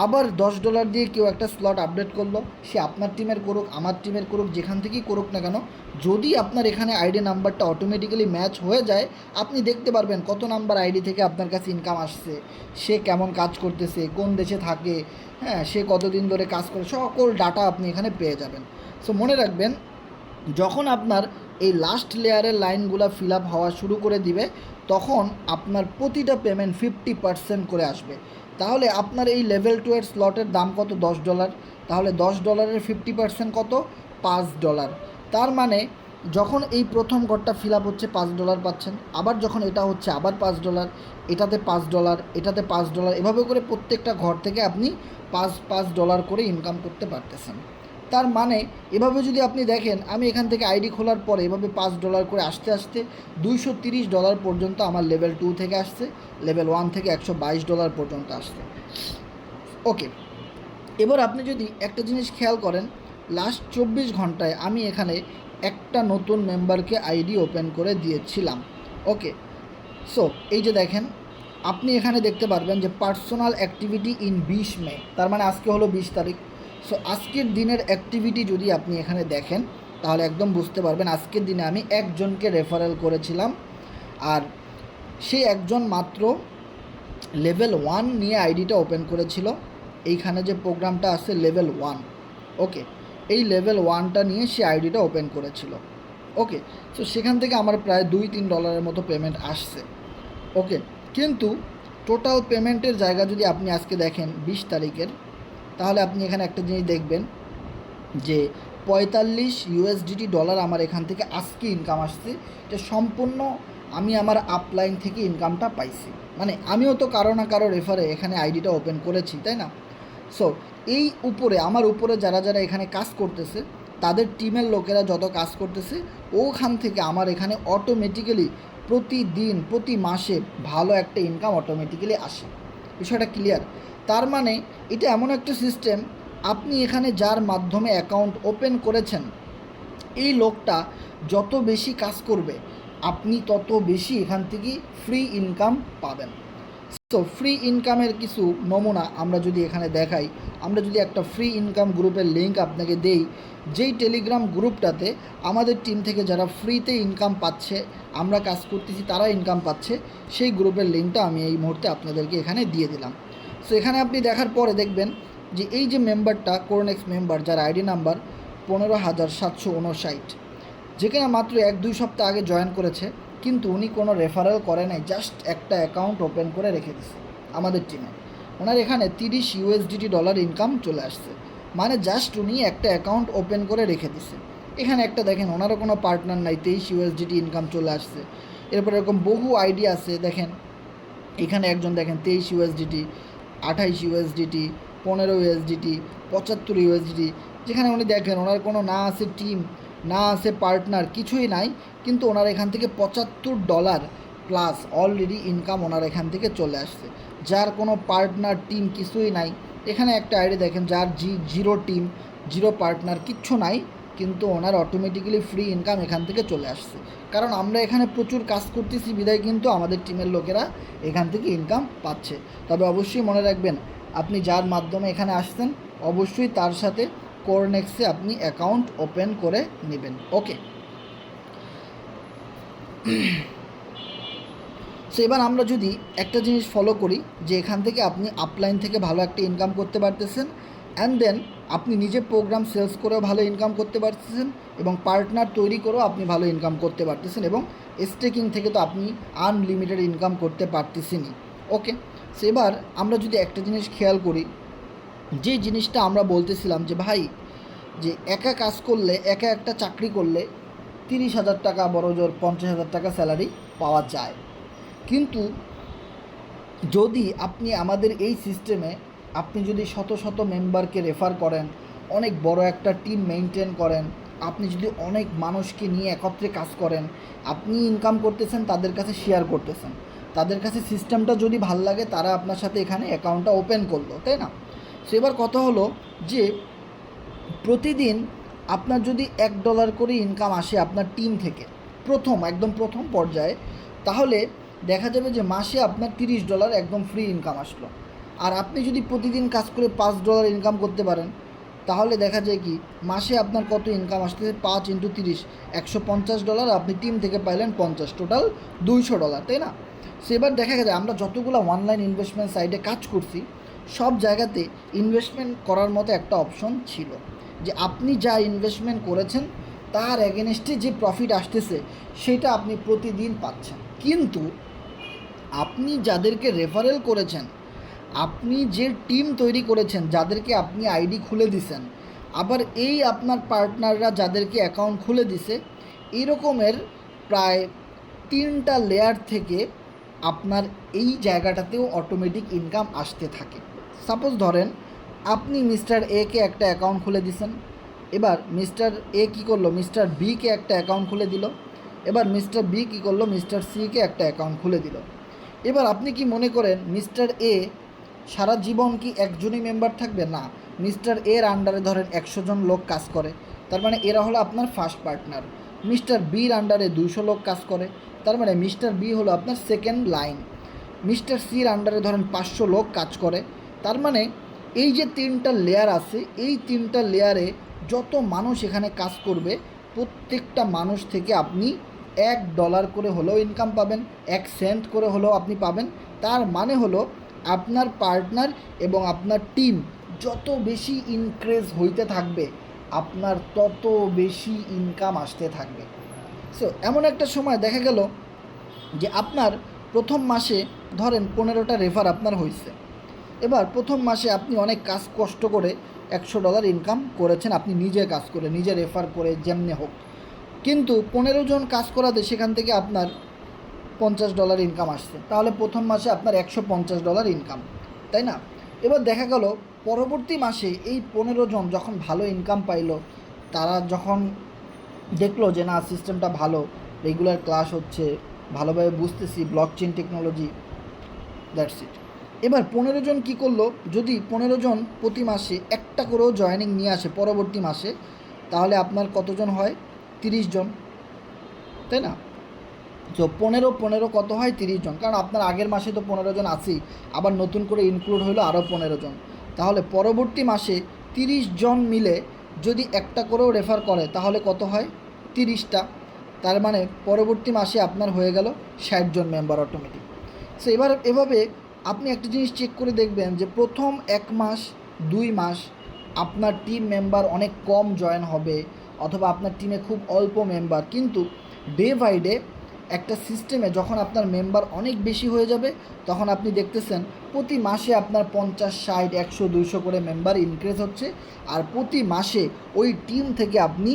S1: আবার $10 দিয়ে কেউ একটা স্লট আপডেট করলো, সে আপনার টিমের করুক, আমার টিমের করুক, যেখান থেকেই করুক না কেন, যদি আপনার এখানে আইডি নাম্বারটা অটোমেটিক্যালি ম্যাচ হয়ে যায়, আপনি দেখতে পারবেন কত নাম্বার আইডি থেকে আপনার কাছে ইনকাম আসছে, সে কেমন কাজ করতেছে, কোন দেশে থাকে, হ্যাঁ, সে কতদিন ধরে কাজ করে, সকল ডাটা আপনি এখানে পেয়ে যাবেন। সো মনে রাখবেন, যখন আপনার এই লাস্ট লেয়ারের লাইনগুলো ফিল আপ হওয়া শুরু করে দিবে, তখন আপনার প্রতিটা পেমেন্ট 50% করে আসবে। তাহলে আপনার এই লেভেল 2 এর স্লটের দাম কত? $10। তাহলে $10 50% কত? $5। তার মানে যখন এই প্রথম ঘরটা ফিল আপ হচ্ছে $5 পাচ্ছেন, আবার যখন এটা হচ্ছে আবার $5, এটাতে $5, এটাতে $5, এভাবে করে প্রত্যেকটা ঘর থেকে আপনি $5 করে ইনকাম করতে পারতেছেন। তার মানে এভাবে যদি আপনি দেখেন, আমি এখান থেকে আইডি খোলার পরে এভাবে $5 করে আসতে আসতে $230 পর্যন্ত আমার লেভেল 2 থেকে আসছে, লেভেল 1 থেকে $122 পর্যন্ত আসছে। ওকে, এবার আপনি যদি একটা জিনিস খেয়াল করেন, লাস্ট 24 ঘন্টায় আমি এখানে একটা নতুন মেম্বারকে আইডি ওপেন করে দিয়েছিলাম। ওকে, সো এই যে দেখেন, আপনি এখানে দেখতে পারবেন যে পার্সোনাল অ্যাক্টিভিটি ইন 20 মে, তার মানে আজকে হলো 20 তারিখ। সো আজকের দিনের অ্যাক্টিভিটি যদি আপনি এখানে দেখেন, তাহলে একদম বুঝতে পারবেন আজকের দিনে আমি একজনকে রেফারেল করেছিলাম, আর সেই একজন মাত্র লেভেল 1 নিয়ে আইডিটা ওপেন করেছিল। এইখানে যে প্রোগ্রামটা আছে লেভেল 1, ওকে, এই লেভেল 1টা নিয়ে সে আইডিটা ওপেন করেছিল। ওকে, সো সেখান থেকে আমার প্রায় $2-3 মতো পেমেন্ট আসছে। ওকে, কিন্তু টোটাল পেমেন্টের জায়গা যদি আপনি আজকে দেখেন 20 তারিখের, তাহলে আপনি এখানে একটা জিনিস দেখবেন যে $45 আমার এখান থেকে আজকে ইনকাম আসছে। এটা সম্পূর্ণ আমি আমার আপলাইন থেকে ইনকামটা পাইছি, মানে আমিও তো কারো না কারো রেফারে এখানে আইডিটা ওপেন করেছি, তাই না? সো এই উপরে আমার উপরে যারা যারা এখানে কাজ করতেছে, তাদের টিমের লোকেরা যত কাজ করতেছে, ওখান থেকে আমার এখানে অটোমেটিক্যালি প্রতিদিন প্রতি মাসে ভালো একটা ইনকাম অটোমেটিক্যালি আসে। বিষয়টা ক্লিয়ার? তার মানে এটা এমন একটা সিস্টেম, আপনি এখানে যার মাধ্যমে অ্যাকাউন্ট ওপেন করেছেন, এই লোকটা যত বেশি কাজ করবে, আপনি তত বেশি এখান থেকে ফ্রি ইনকাম পাবেন। সো ফ্রি ইনকামের কিছু নমুনা আমরা যদি এখানে দেখাই, আমরা যদি একটা ফ্রি ইনকাম গ্রুপের লিঙ্ক আপনাকে দেই, যেই টেলিগ্রাম গ্রুপটাতে আমাদের টিম থেকে যারা ফ্রিতে ইনকাম পাচ্ছে, আমরা কাজ করতেছি, তারা ইনকাম পাচ্ছে, সেই গ্রুপের লিঙ্কটা আমি এই মুহূর্তে আপনাদেরকে এখানে দিয়ে দিলাম। সো এখানে আপনি দেখার পরে দেখবেন যে এই যে মেম্বারটা কোরনেক্স মেম্বার, যার আইডি নাম্বার 15,759, যেখানে মাত্র 1-2 সপ্তাহ আগে জয়েন করেছে, কিন্তু উনি কোনো রেফারেল করে নাই, জাস্ট একটা অ্যাকাউন্ট ওপেন করে রেখে দিছে আমাদের টিমে। ওনার এখানে $30 ইনকাম চলে আসছে, মানে জাস্ট উনি একটা অ্যাকাউন্ট ওপেন করে রেখে দিছে। এখানে একটা দেখেন, ওনারও কোনো পার্টনার নাই, $23 ইনকাম চলে আসছে। এরপর এরকম বহু আইডি আছে, দেখেন এখানে একজন দেখেন $23, $28, $15, $75, যেখানে উনি দেখেন ওনার কোনো না আছে টিম, না আছে পার্টনার, কিছুই নাই, কিন্তু ওনার এখান থেকে $75 প্লাস অলরেডি ইনকাম ওনার এখান থেকে চলে আসছে, যার কোনো পার্টনার টিম কিছুই নাই। এখানে একটা আইডি দেখেন, যার জিরো টিম, জিরো পার্টনার, কিচ্ছু নাই, কিন্তু ওনার অটোমেটিক্যালি ফ্রি ইনকাম এখান থেকে চলে আসছে। কারণ আমরা এখানে প্রচুর কাজ করতেছি বিদায় কিন্তু আমাদের টিমের লোকেরা এখান থেকে ইনকাম পাচ্ছে। তবে অবশ্যই মনে রাখবেন, আপনি যার মাধ্যমে এখানে আসছেন, অবশ্যই তার সাথে কোরনেক্সে আপনি অ্যাকাউন্ট ওপেন করে নেবেন। ওকে, সো এবার আমরা যদি একটা জিনিস ফলো করি যে এখান থেকে আপনি আপলাইন থেকে ভালো একটা ইনকাম করতে পারতেছেন, অ্যান্ড দেন আপনি নিজে প্রোগ্রাম সেলস করেও ভালো ইনকাম করতে পারতেছেন, এবং পার্টনার তৈরি করেও আপনি ভালো ইনকাম করতে পারতেছেন, এবং স্টেকিং থেকে তো আপনি আনলিমিটেড ইনকাম করতে পারতেছেনই। ওকে, সো এবার আমরা যদি একটা জিনিস খেয়াল করি, যে জিনিসটা আমরা বলতেছিলাম যে ভাই যে একা কাজ করলে, একা একটা চাকরি করলে 30,000 টাকা, বড় জোর 50,000 টাকা স্যালারি পাওয়া যায়, কিন্তু যদি আপনি আমাদের এই সিস্টেমে আপনি যদি শত শত মেম্বারকে রেফার করেন, অনেক বড় একটা টিম মেনটেন করেন, আপনি যদি অনেক মানুষকে নিয়ে একত্রে কাজ করেন, আপনি ইনকাম করতেছেন, তাদের কাছে শেয়ার করতেছেন, তাদের কাছে সিস্টেমটা যদি ভাল লাগে, তারা আপনার সাথে এখানে অ্যাকাউন্টটা ওপেন করলো, তাই না? সো এবার কথা হলো যে প্রতিদিন আপনার যদি $1 করে ইনকাম আসে আপনার টিম থেকে, একদম প্রথম পর্যায়ে, তাহলে দেখা যাবে যে মাসে আপনার $30 একদম ফ্রি ইনকাম আসলো। আর আপনি যদি প্রতিদিন কাজ করে $5 ইনকাম করতে পারেন, তাহলে দেখা যায় কি মাসে আপনার কত ইনকাম আসতেছে, 5 × 30 $150, আপনি টিম থেকে পাইলেন 50, টোটাল $200, তাই না? সো এবার দেখা যায় আমরা যতগুলো অনলাইন ইনভেস্টমেন্ট সাইটে কাজ করছি, সব জায়গাতে ইনভেস্টমেন্ট করার মতো একটা অপশন ছিল যে আপনি যা ইনভেস্টমেন্ট করেছেন তার এগেনস্টে যে প্রফিট আসতেছে সেটা আপনি প্রতিদিন পাচ্ছেন। কিন্তু আপনি যাদেরকে রেফারেল করেছেন, আপনি যে টিম তৈরি করেছেন, যাদেরকে আপনি আইডি খুলে দিছেন, আবার এই আপনার পার্টনাররা যাদেরকে অ্যাকাউন্ট খুলে দিছে, এরকমের প্রায় 3টা লেয়ার থেকে আপনার এই জায়গাটাতেও অটোমেটিক ইনকাম আসতে থাকে। সাপোজ ধরেন আপনি মিস্টার একে একটা অ্যাকাউন্ট খুলে দিছেন, এবার মিস্টার এ কী করলো, মিস্টার বিকে একটা অ্যাকাউন্ট খুলে দিল, এবার মিস্টার বি কী করলো, মিস্টার সিকে একটা অ্যাকাউন্ট খুলে দিল। এবার আপনি কি মনে করেন মিস্টার এ সারা জীবন কি একজনই মেম্বার থাকবে? না, মিস্টার এর আন্ডারে ধরেন 100 জন লোক কাজ করে, তার মানে এরা হলো আপনার ফার্স্ট পার্টনার। মিস্টার বির আন্ডারে 200 লোক কাজ করে, তার মানে মিস্টার বি হলো আপনার সেকেন্ড লাইন। মিস্টার সির আন্ডারে ধরেন 500 লোক কাজ করে, তার মানে এই যে 3টা লেয়ার আছে, এই 3টা লেয়ারে যত মানুষ এখানে কাজ করবে, প্রত্যেকটা মানুষ থেকে আপনি $1 করে হলেও ইনকাম পাবেন, 1 সেন্ট করে হলেও আপনি পাবেন। তার মানে হলো আপনার পার্টনার এবং আপনার টিম যত বেশি ইনক্রিজ হইতে থাকবে, আপনার তত বেশি ইনকাম আসতে থাকবে। সো এমন একটা সময় দেখা গেল যে আপনার প্রথম মাসে ধরেন 15টা রেফার আপনার হয়েছে। এবার প্রথম মাসে আপনি অনেক কষ্ট করে $100 ইনকাম করেছেন, আপনি নিজে কাজ করে, নিজে রেফার করে, যেমনি হোক, কিন্তু 15 জন কাজ করাতে সেখান থেকে আপনার $50 ইনকাম আসছে, তাহলে প্রথম মাসে আপনার $150 ইনকাম, তাই না? এবার দেখা গেল পরবর্তী মাসে এই 15 জন যখন ভালো ইনকাম পাইলো, তারা যখন দেখলো যে না সিস্টেমটা ভালো, রেগুলার ক্লাস হচ্ছে, ভালোভাবে বুঝতেছি, ব্লকচেন টেকনোলজি, দ্যাটস ইট। এবার 15 জন কী করলো, যদি 15 জন প্রতি মাসে একটা করেও জয়েনিং নিয়ে আসে পরবর্তী মাসে, তাহলে আপনার কতজন হয়? 30 জন, তাই না? তো 15 কত হয়? 30 জন, কারণ আপনার আগের মাসে তো 15 জন আছেই, আবার নতুন করে ইনক্লুড হলো আরও 15 জন, তাহলে পরবর্তী মাসে 30 জন মিলে যদি একটা করেও রেফার করে, তাহলে কত হয়? 30টা। তার মানে পরবর্তী মাসে আপনার হয়ে গেল 60 জন মেম্বার অটোমেটিক। সো এবার এভাবে আপনি একটা জিনিস চেক করে দেখবেন যে প্রথম 1 মাস 2 মাস আপনার টিম মেম্বার অনেক কম জয়েন হবে, অথবা আপনার টিমে খুব অল্প মেম্বার, কিন্তু ডে বাই ডে একটা সিস্টেমে যখন আপনার মেম্বার অনেক বেশি হয়ে যাবে, তখন আপনি দেখতেছেন প্রতি মাসে আপনার 50, 60, 100, 200 করে মেম্বার ইনক্রিজ হচ্ছে, আর প্রতি মাসে ওই টিম থেকে আপনি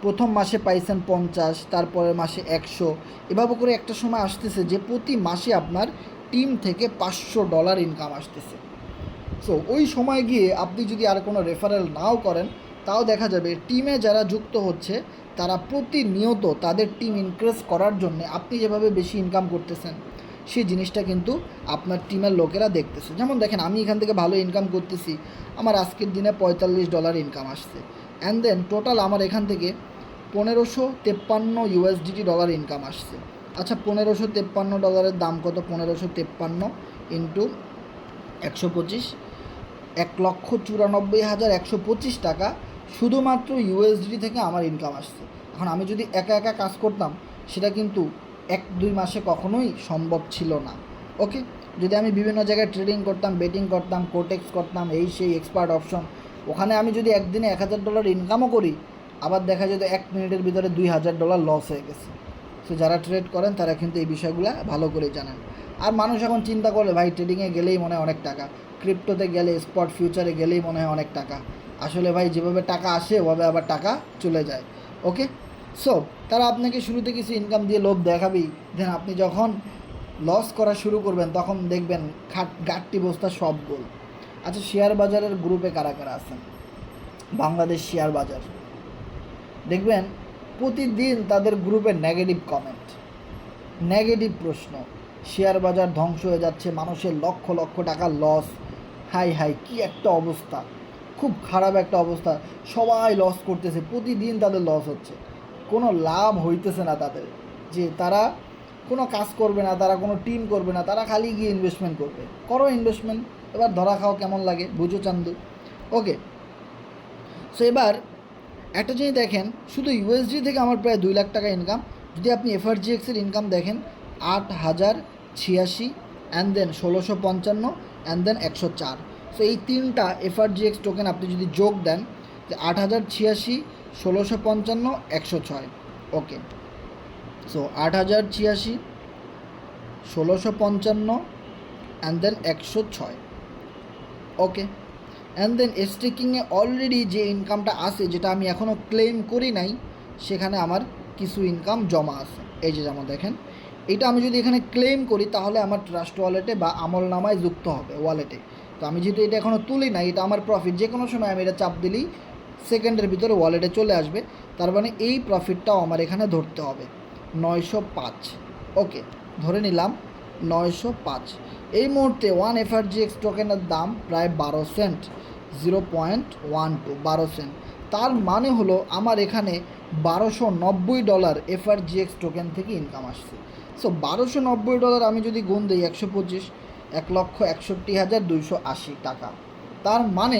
S1: প্রথম মাসে পাইছেন 50, তারপরের মাসে 100, এভাবে করে একটা সময় আসতেছে যে প্রতি মাসে আপনার টিম থেকে $500 ইনকাম আসতেছে। সো ওই সময় গিয়ে আপনি যদি আর কোনো রেফারেল নাও করেন, তাও দেখা যাবে টিমে যারা যুক্ত হচ্ছে তারা প্রতিনিয়ত তাদের টিম ইনক্রিজ করার জন্য আপনি যেভাবে বেশি ইনকাম করতেছেন, সেই জিনিসটা কিন্তু আপনার টিমের লোকেরা দেখতেছে। যেমন দেখেন, আমি এখান থেকে ভালো ইনকাম করতেছি, আমার আজকের দিনে $45 ইনকাম আসছে, অ্যান্ড দেন টোটাল আমার এখান থেকে $1553 ইনকাম আসছে। আচ্ছা, $1553 দাম কত? 1553 ইন্টু 125, 1,94,125 টাকা শুধুমাত্র ইউএসডি থেকে আমার ইনকাম আসছে। এখন আমি যদি একা একা কাজ করতাম সেটা কিন্তু 1-2 মাসে কখনোই সম্ভব ছিল না। ওকে, যদি আমি বিভিন্ন জায়গায় ট্রেডিং করতাম, বেটিং করতাম, কোটেক্স করতাম, এই সেই এক্সপার্ট অপশন, ওখানে আমি যদি একদিনে $1000 ইনকামও করি, আবার দেখা যায় 1 মিনিটের ভিতরে $2000 লস হয়ে গেছে। সো যারা ট্রেড করেন তারা কিন্তু এই বিষয়গুলো ভালো করে জানেন। আর মানুষ এখন চিন্তা করলে ভাই ট্রেডিংয়ে গেলেই মনে হয় অনেক টাকা, ক্রিপ্টোতে গেলে, স্পট ফিউচারে গেলেই মনে হয় অনেক টাকা। আসলে ভাই যেভাবে টাকা আসে ওভাবে আবার টাকা চলে যায়। ওকে, সো তারা আপনাকে শুরুতে কিছু ইনকাম দিয়ে লোভ দেখাবেই, দেন আপনি যখন লস করা শুরু করবেন তখন দেখবেন গাঁটটি বস্তা সব গোল। আচ্ছা, শেয়ার বাজারের গ্রুপে কারা কারা আছেন? বাংলাদেশ শেয়ার বাজার, দেখবেন প্রতিদিন তাদের গ্রুপে নেগেটিভ কমেন্ট, নেগেটিভ প্রশ্ন, শেয়ার বাজার ধ্বংস হয়ে যাচ্ছে, মানুষের লক্ষ লক্ষ টাকা লস, হাই হাই কী একটা অবস্থা, খুব খারাপ একটা অবস্থা, সবাই লস করতেছে, প্রতিদিন তাদের লস হচ্ছে, কোনো লাভ হইতেছে না তাদের, যে তারা কোনো কাজ করবে না, তারা কোনো টিম করবে না, তারা খালি গিয়ে ইনভেস্টমেন্ট করবে। করো ইনভেস্টমেন্ট, এবার ধরা খাও কেমন লাগে, বুঝো চান্দু। ওকে, সো এবার একটা জিনিস দেখেন, শুধু ইউএসডি থেকে আমার প্রায় 2 লাখ টাকা ইনকাম। যদি আপনি এফআরজিএক্সের ইনকাম দেখেন 8086 and then 1655 and then 104। So এই 3টা এফআরজিএক্স টোকেন আপনি যদি যোগ দেন যে 8086, 1655, 106। Okay, so 8086, 1655 and then 106। Okay, and then স্টেকিংয়ে অলরেডি যে ইনকামটা আছে, যেটা আমি এখনও ক্লেম করি নাই, সেখানে আমার কিছু ইনকাম জমা আছে। এই যে যেমন দেখেন, এটা আমি যদি এখানে ক্লেম করি তাহলে আমার ট্রাস্ট ওয়ালেটে বা আমল নামায় যুক্ত হবে ওয়ালেটে। তো আমি যেহেতু এটা এখনও তুলি না, এটা আমার প্রফিট, যে কোনো সময় আমি এটা চাপ দিলেই সেকেন্ডের ভিতরে ওয়ালেটে চলে আসবে। তার মানে এই প্রফিটটাও আমার এখানে ধরতে হবে 905। ওকে, ধরে নিলাম 905। এই মুহূর্তে 1 এফআরজিএক্স টোকেনের দাম প্রায় 12 সেন্ট, 0.12 12 সেন্ট। তার মানে হলো আমার এখানে $1290 এফআরজিএক্স টোকেন থেকে ইনকাম আসছে। সো $1290 আমি যদি গুণ দিই 125, 1,61,280 টাকা। তার মানে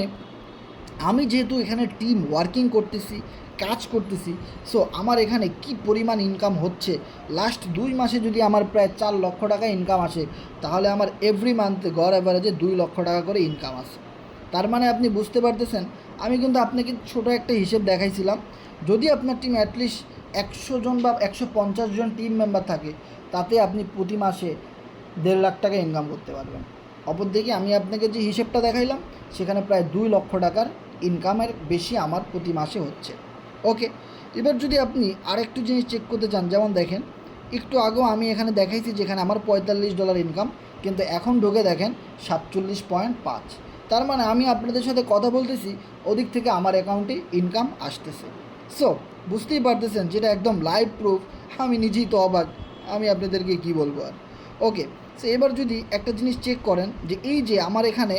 S1: আমি যেহেতু এখানে টিম ওয়ার্কিং করতেছি, কাজ করতেছি, সো আমার এখানে কি পরিমাণ ইনকাম হচ্ছে, লাস্ট 2 মাসে যদি আমার প্রায় 4 লক্ষ টাকা ইনকাম আসে, তাহলে আমার এভরি মান্থে গড় অ্যাভারেজে 2 লক্ষ টাকা করে ইনকাম আসে। তার মানে আপনি বুঝতে পারতেছেন, আমি কিন্তু আপনাকে ছোটো একটা হিসেব দেখাইছিলাম, যদি আপনার টিম অ্যাটলিস্ট 100 জন বা 150 জন টিম মেম্বার থাকে, তাতে আপনি প্রতি মাসে 1.5 লাখ টাকা ইনকাম করতে পারবেন। অপরদিকে আমি আপনাকে যে হিসেবটা দেখাইলাম, সেখানে প্রায় 2 লক্ষ টাকার ইনকামের বেশি আমার প্রতি মাসে হচ্ছে। ওকে, এবার যদি আপনি আরেকটু জিনিস চেক করতে চান, যেমন দেখেন একটু আগেও আমি এখানে দেখাইছি যেখানে আমার $45 ইনকাম, কিন্তু এখন ঢুকে দেখেন 47.5। তার মানে আমি আপনাদের সাথে কথা বলতেছি, ওদিক থেকে আমার অ্যাকাউন্টে ইনকাম আসতেছে। সো বুঝতেই পারতেছেন, যেটা একদম লাইভ প্রুফ, আমি নিজেই তো অবাক, আমি আপনাদেরকে কি বলবো আর। ওকে, সো এবার যদি একটা জিনিস চেক করেন, যে এই যে আমার এখানে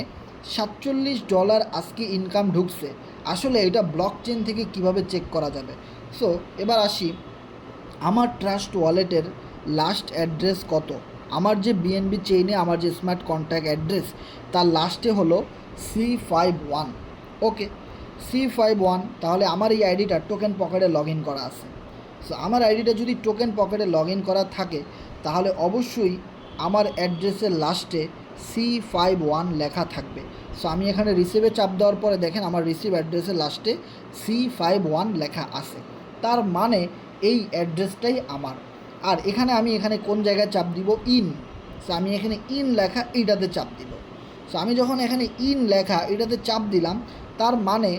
S1: $47 আজকে ইনকাম ঢুকছে, আসলে এটা ব্লক চেন থেকে কিভাবে চেক করা যাবে। সো এবার আসি, আমার ট্রাস্ট ওয়ালেটের লাস্ট অ্যাড্রেস কত, আমার যে বিএনবি চেইনে আমার যে স্মার্ট কন্ট্যাক্ট অ্যাড্রেস, তার লাস্টে হলো C51। ওকে, C51, তাহলে আমার এই আইডিটা টোকেন পকেটে লগ ইন করা আছে। সো আমার আইডিটা যদি টোকেন পকেটে লগ ইন করা থাকে, তাহলে অবশ্যই আমার অ্যাড্রেসের লাস্টে C51 লেখা থাকবে। সো আমি এখানে রিসিভে চাপ দেওয়ার পরে দেখেন আমার রিসিভ অ্যাড্রেসের লাস্টে C51 লেখা আছে, তার মানে এই অ্যাড্রেসটাই আমার। আর এখানে কোন জায়গায় চাপ দিব, ইন। সো আমি এখানে ইন লেখা এইটাতে চাপ দিব। সো আমি যখন এখানে ইন লেখা এটাতে চাপ দিলাম, তার মানে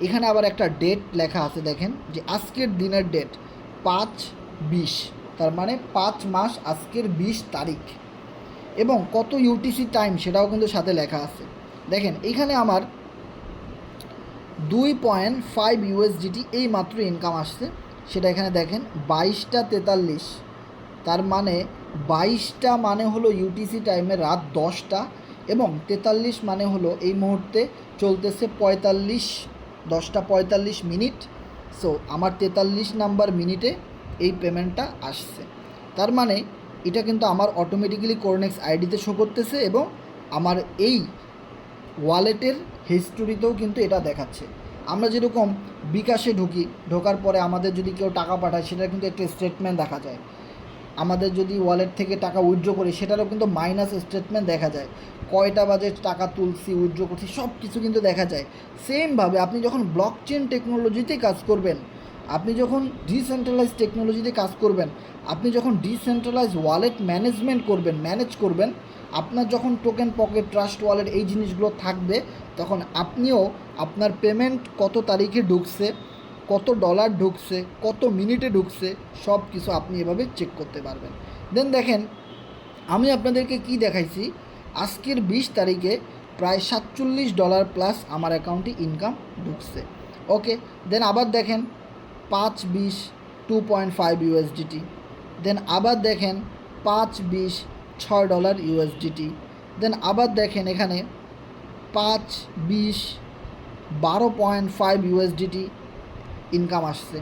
S1: এখানে আবার একটা ডেট লেখা আছে, দেখেন যে আজকের দিনের ডেট 5/20, তার মানে 5 মাস আজকের 20 তারিখ, এবং কত ইউটিসি টাইম সেটাও কিন্তু সাথে লেখা আছে। দেখেন এইখানে আমার 2.5 USDT এই মাত্র ইনকাম আসছে, সেটা এখানে দেখেন 22টা 43, তার মানে 22টা মানে হলো ইউটিসি টাইমে রাত 10টা, এবং 43 মানে হলো এই মুহূর্তে চলতেছে 10টা 45 মিনিট। সো আমার 43 নাম্বার মিনিটে এই পেমেন্টটা আসছে, তার মানে এটা কিন্তু আমার অটোমেটিক্যালি কোরনেক্স আইডিতে শো করতেছে, এবং আমার এই ওয়ালেটের হিস্টোরিতেও কিন্তু এটা দেখাচ্ছে। আমরা যেরকম বিকাশে ঢোকার পরে আমাদের যদি কেউ টাকা পাঠায় সেটা কিন্তু একটা স্টেটমেন্ট দেখা যায়। আমাদের যদি ওয়ালেট থেকে টাকা উইথড্র করি সেটারও কিন্তু মাইনাস স্টেটমেন্ট দেখা যায়, কয়টা বাজে টাকা তুলছি, উইথড্র করছি, সব কিছু কিন্তু দেখা যায়। সেমভাবে আপনি যখন ব্লকচেন টেকনোলজিতে কাজ করবেন, আপনি যখন ডিসেন্ট্রালাইজ টেকনোলজিতে কাজ করবেন, আপনি যখন ডিসেন্ট্রালাইজ ওয়ালেট ম্যানেজ করবেন, আপনার যখন টোকেন পকেট, ট্রাস্ট ওয়ালেট এই জিনিসগুলো থাকবে, তখন আপনিও আপনার পেমেন্ট কত তারিখে ঢুকছে, কত ডলার ঢুকছে, কত মিনিটে ঢুকছে, সব কিছু আপনি এভাবে চেক করতে পারবেন। দেন দেখেন আমি আপনাদেরকে কি দেখাইছি, আজকের 20 তারিখে প্রায় $47 প্লাস আমার অ্যাকাউন্টে ইনকাম ঢুকছে। ওকে, দেন আবার দেখেন 5-20 $2.5 USDT, দেন আবার দেখেন 5-20 $6 USDT, দেন আবার দেখেন এখানে 5-20 $12.5 USDT ইনকাম আসছে।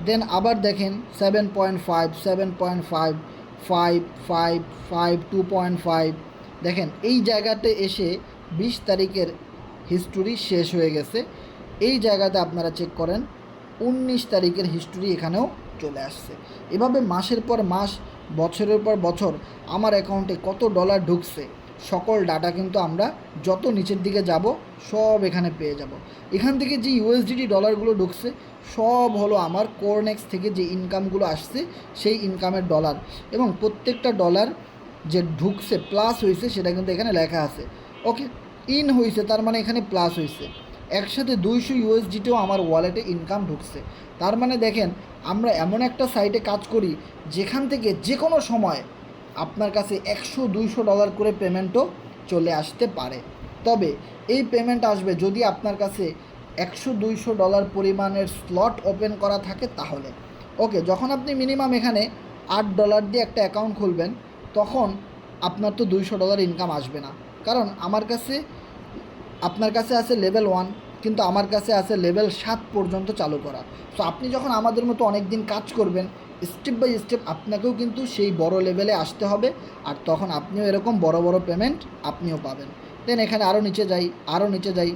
S1: দেন আবার দেখেন 7.5 7.5 5 5 5 2.5। দেখেন এই জায়গাতে এসে 20 তারিখের হিস্টোরি শেষ হয়ে গেছে। এই জায়গাতে আপনারা চেক করেন 19 তারিখের হিস্টোরি এখানেও চলে আসছে। এভাবে মাসের পর মাস, বছরের পর বছর আমার অ্যাকাউন্টে কত ডলার ঢুকছে সকল ডাটা কিন্তু আমরা যত নিচের দিকে যাব সব এখানে পেয়ে যাব। এখান থেকে যে ইউএসডিটি ডলারগুলো ঢুকছে সব হলো আমার কোরনেক্স থেকে যে ইনকামগুলো আসছে সেই ইনকামের ডলার, এবং প্রত্যেকটা ডলার যে ঢুকছে প্লাস হয়েছে সেটা কিন্তু এখানে লেখা আছে। ওকে, ইন হয়েছে তার মানে এখানে প্লাস হয়েছে, একসাথে 200 ইউএসডিটিও আমার ওয়ালেটে ইনকাম ঢুকছে। তার মানে দেখেন আমরা এমন একটা সাইটে কাজ করি যেখান থেকে যে কোনো সময় আপনার কাছে $100-200 করে পেমেন্টও চলে আসতে পারে। তবে এই পেমেন্ট আসবে যদি আপনার কাছে $100-200 পরিমাণের স্লট ওপেন করা থাকে তাহলে। ওকে, যখন আপনি মিনিমাম এখানে $8 দিয়ে একটা অ্যাকাউন্ট খুলবেন তখন আপনার তো $200 ইনকাম আসবে না, কারণ আপনার কাছে আছে লেভেল 1, কিন্তু আমার কাছে আছে লেভেল 7 পর্যন্ত চালু করা। সো আপনি যখন আমাদের মতো অনেক দিন কাজ করবেন, স্টেপ বাই স্টেপ আপনাকেও কিন্তু সেই বড় লেভেলে আসতে হবে, আর তখন আপনিও এরকম বড় বড় পেমেন্ট আপনিও পাবেন। দেন এখানে আরও নিচে যাই,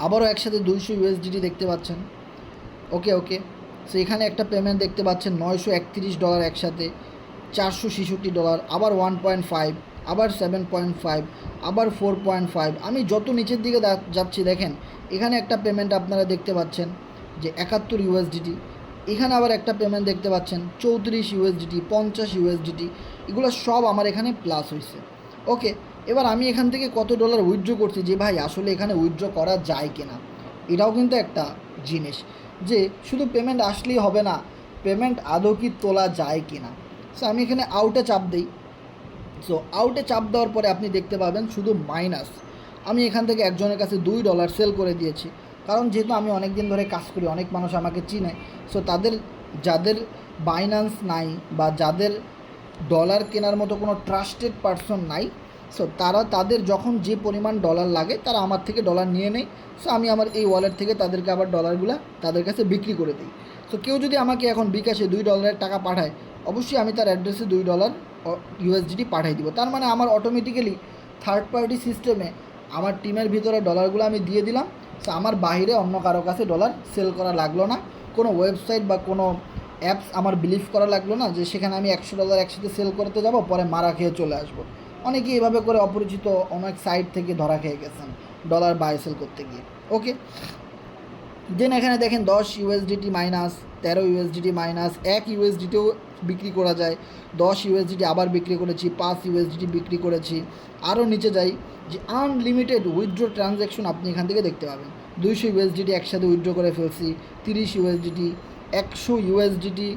S1: আবারও একসাথে 200 ইউএসডিটি দেখতে পাচ্ছেন। ওকে, সো এখানে একটা পেমেন্ট দেখতে পাচ্ছেন $931 একসাথে, $466, আবার 1.5, আবার 7.5, আবার 4.5। আমি যত নিচের দিকে যাচ্ছি দেখেন এখানে একটা পেমেন্ট আপনারা দেখতে পাচ্ছেন যে 71 ইউএসডিটি, এখানে আবার একটা পেমেন্ট দেখতে পাচ্ছেন 34 ইউএসডিটি, 50 ইউএসডিটি, এগুলো সব আমার এখানে প্লাস হয়েছে। ওকে, এবার আমি এখান থেকে কত ডলার উইথড্র করছি, যে ভাই আসলে এখানে উইথড্র করা যায় কিনা, এটাও কিন্তু একটা জিনিস, যে শুধু পেমেন্ট আসলেই হবে না, পেমেন্ট আদৌ কি তোলা যায় কিনা। সো আমি এখানে আউটে চাপ দিই। সো আউটে চাপ দেওয়ার পরে আপনি দেখতে পাবেন শুধু মাইনাস। আমি এখান থেকে একজনের কাছে $2 সেল করে দিয়েছি, কারণ যেহেতু আমি অনেক দিন ধরে কাজ করি, অনেক মানুষ আমাকে চিনে। সো যাদের বাইন্যান্স নাই বা যাদের ডলার কেনার মতো কোনো ট্রাস্টেড পারসন নাই, সো তাদের যখন যে পরিমাণ ডলার লাগে তারা আমার থেকে ডলার নিয়ে নেয়। সো আমি আমার এই ওয়ালেট থেকে তাদেরকে আবার ডলারগুলো তাদের কাছে বিক্রি করে দিই। সো কেউ যদি আমাকে এখন বিকাশে $2 টাকা পাঠায়, অবশ্যই আমি তার অ্যাড্রেসে $2 ইউএসডিটি পাঠিয়ে দিব। তার মানে আমার অটোমেটিক্যালি থার্ড পার্টি সিস্টেমে আমার টিমের ভিতরে ডলারগুলো আমি দিয়ে দিলাম। সো আমার বাইরে অন্য কারো কাছে ডলার সেল করা লাগলো না, কোনো ওয়েবসাইট বা কোনো অ্যাপস আমার বিলিভ করা লাগলো না যে সেখানে আমি $100 একসাথে সেল করতে যাব, পরে মারা খেয়ে চলে আসবো। অনেকেই এভাবে করে অপরিচিত অনেক সাইট থেকে ধরা খেয়ে গেছেন ডলার বাই সেল করতে গিয়ে। ওকে, দেন এখানে দেখেন 10 ইউএসডিটি মাইনাস, 13 ইউএসডিটি মাইনাস, 1 ইউএসডিটিও বিক্রি করা যায়, 10 ইউএসডিটি আবার বিক্রি করেছি, 5 ইউএসডিটি বিক্রি করেছি। আরও নিচে যাই, যে আনলিমিটেড উইথড্র ট্রানজ্যাকশন আপনি এখান থেকে দেখতে পাবেন। 200 ইউএসডিটি একসাথে উইথড্র করে ফেলছি, 30 ইউএসডিটি, 100 ইউএসডিটি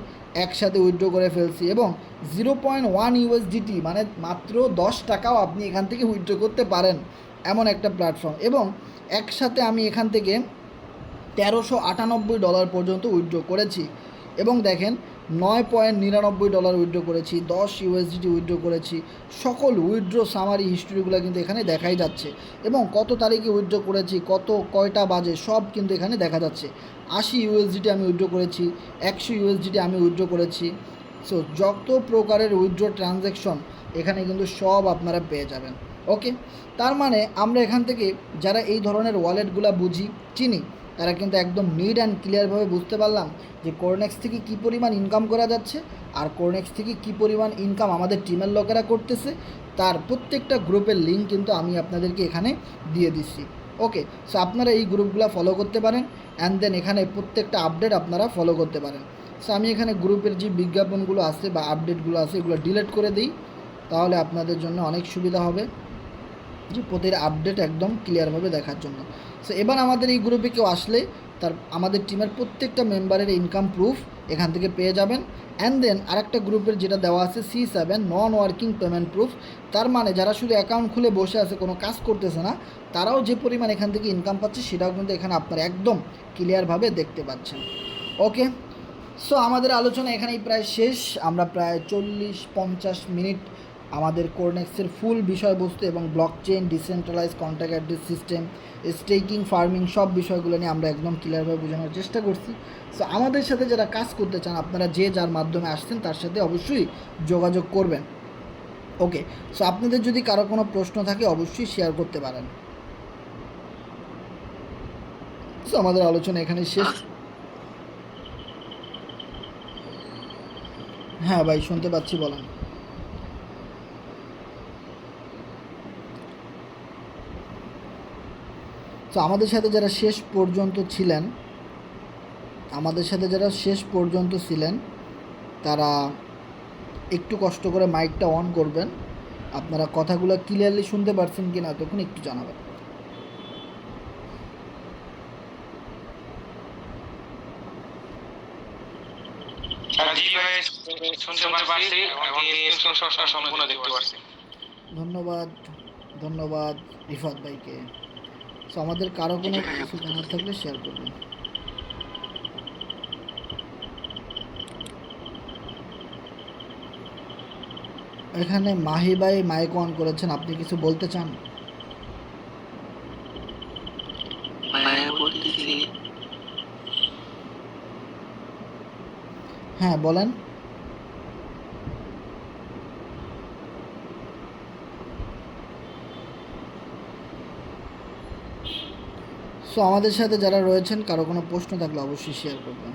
S1: একসাথে উইথড্র করে ফেলছি, এবং 0.1 ইউএসডিটি মানে মাত্র 10 টাকাও আপনি এখান থেকে উইথড্র করতে পারেন, এমন একটা প্ল্যাটফর্ম। এবং একসাথে আমি এখান থেকে $1398 পর্যন্ত উইথড্র করেছি, এবং দেখেন $9.99 উইথড্র করেছি, 10 ইউএসডিটি উইথড্র করেছি। সকল উইথড্র সামারি হিস্ট্রিগুলো কিন্তু এখানে দেখাই যাচ্ছে, এবং কত তারিখে উইথড্র করেছি, কয়টা বাজে সব কিন্তু এখানে দেখা যাচ্ছে। 80 ইউএসডিটি আমি উইথড্র করেছি, 100 ইউএসডিটি আমি উইথড্র করেছি। সো যত প্রকারের উইথড্র ট্রানজ্যাকশন এখানে কিন্তু সব আপনারা পেয়ে যাবেন। ওকে, তার মানে আমরা এখান থেকে যারা এই ধরনের ওয়ালেটগুলো বুঝি, চিনি, তারা কিন্তু একদম নিট অ্যান্ড ক্লিয়ারভাবে বুঝতে পারলাম যে কোরনেক্স থেকে কী পরিমাণ ইনকাম করা যাচ্ছে আর কোরনেক্স থেকে কী পরিমাণ ইনকাম আমাদের টিমের লোকেরা করতেছে, তার প্রত্যেকটা গ্রুপের লিঙ্ক কিন্তু আমি আপনাদেরকে এখানে দিয়ে দিচ্ছি। ওকে, সো আপনারা এই গ্রুপগুলো ফলো করতে পারেন অ্যান্ড দেন এখানে প্রত্যেকটা আপডেট আপনারা ফলো করতে পারেন। সো আমি এখানে গ্রুপের যে বিজ্ঞাপনগুলো আছে বা আপডেটগুলো আছে এগুলো ডিলিট করে দিই, তাহলে আপনাদের জন্য অনেক সুবিধা হবে যে প্রতিটা আপডেট একদম ক্লিয়ারভাবে দেখার জন্য। সো এবার আমাদের এই গ্রুপে কেউ আসলে তার আমাদের টিমের প্রত্যেকটা মেম্বারের ইনকাম প্রুফ এখান থেকে পেয়ে যাবেন। অ্যান্ড দেন আরেকটা গ্রুপের যেটা দেওয়া আছে C7 নন ওয়ার্কিং পেমেন্ট প্রুফ, তার মানে যারা শুধু অ্যাকাউন্ট খুলে বসে আছে কোনো কাজ করতেছে না, তারাও যে পরিমাণ এখান থেকে ইনকাম পাচ্ছে সেটাও কিন্তু এখানে আপনারা একদম ক্লিয়ারভাবে দেখতে পাচ্ছেন। ওকে, সো আমাদের আলোচনা এখানেই প্রায় শেষ। আমরা প্রায় 40-50 মিনিট আমাদের কোরনেক্সের ফুল বিষয়বস্তু এবং blockchain, decentralize contract address system, staking, farming সব বিষয়গুলো নিয়ে আমরা একদম ক্লিয়ারভাবে বোঝানোর চেষ্টা করছি। সো আমাদের সাথে যারা কাজ করতে চান আপনারা যে যার মাধ্যমে আসছেন তার সাথে অবশ্যই যোগাযোগ করবেন। ওকে, সো আপনাদের যদি কারো কোনো প্রশ্ন থাকে অবশ্যই শেয়ার করতে পারেন। সো আমাদের আলোচনা এখানে শেষ। হ্যাঁ ভাই, শুনতে পাচ্ছি, বলেন। তো আমাদের সাথে যারা শেষ পর্যন্ত ছিলেন তারা একটু কষ্ট করে মাইকটা অন করবেন। আপনারা কথাগুলো ক্লিয়ারলি শুনতে পারছেন কি না তখন একটু জানাবেন। ধন্যবাদ রিফাত ভাইকে। সো আমাদের কারো কোনো কিছু জানার থাকলে শেয়ার করবেন। এখানে মাহি ভাই মাইক অন করেছেন, আপনি কিছু বলতে চান? হ্যাঁ বলেন। সো আমাদের সাথে যারা রয়েছেন কারো কোনো প্রশ্ন থাকলে অবশ্যই শেয়ার করবেন।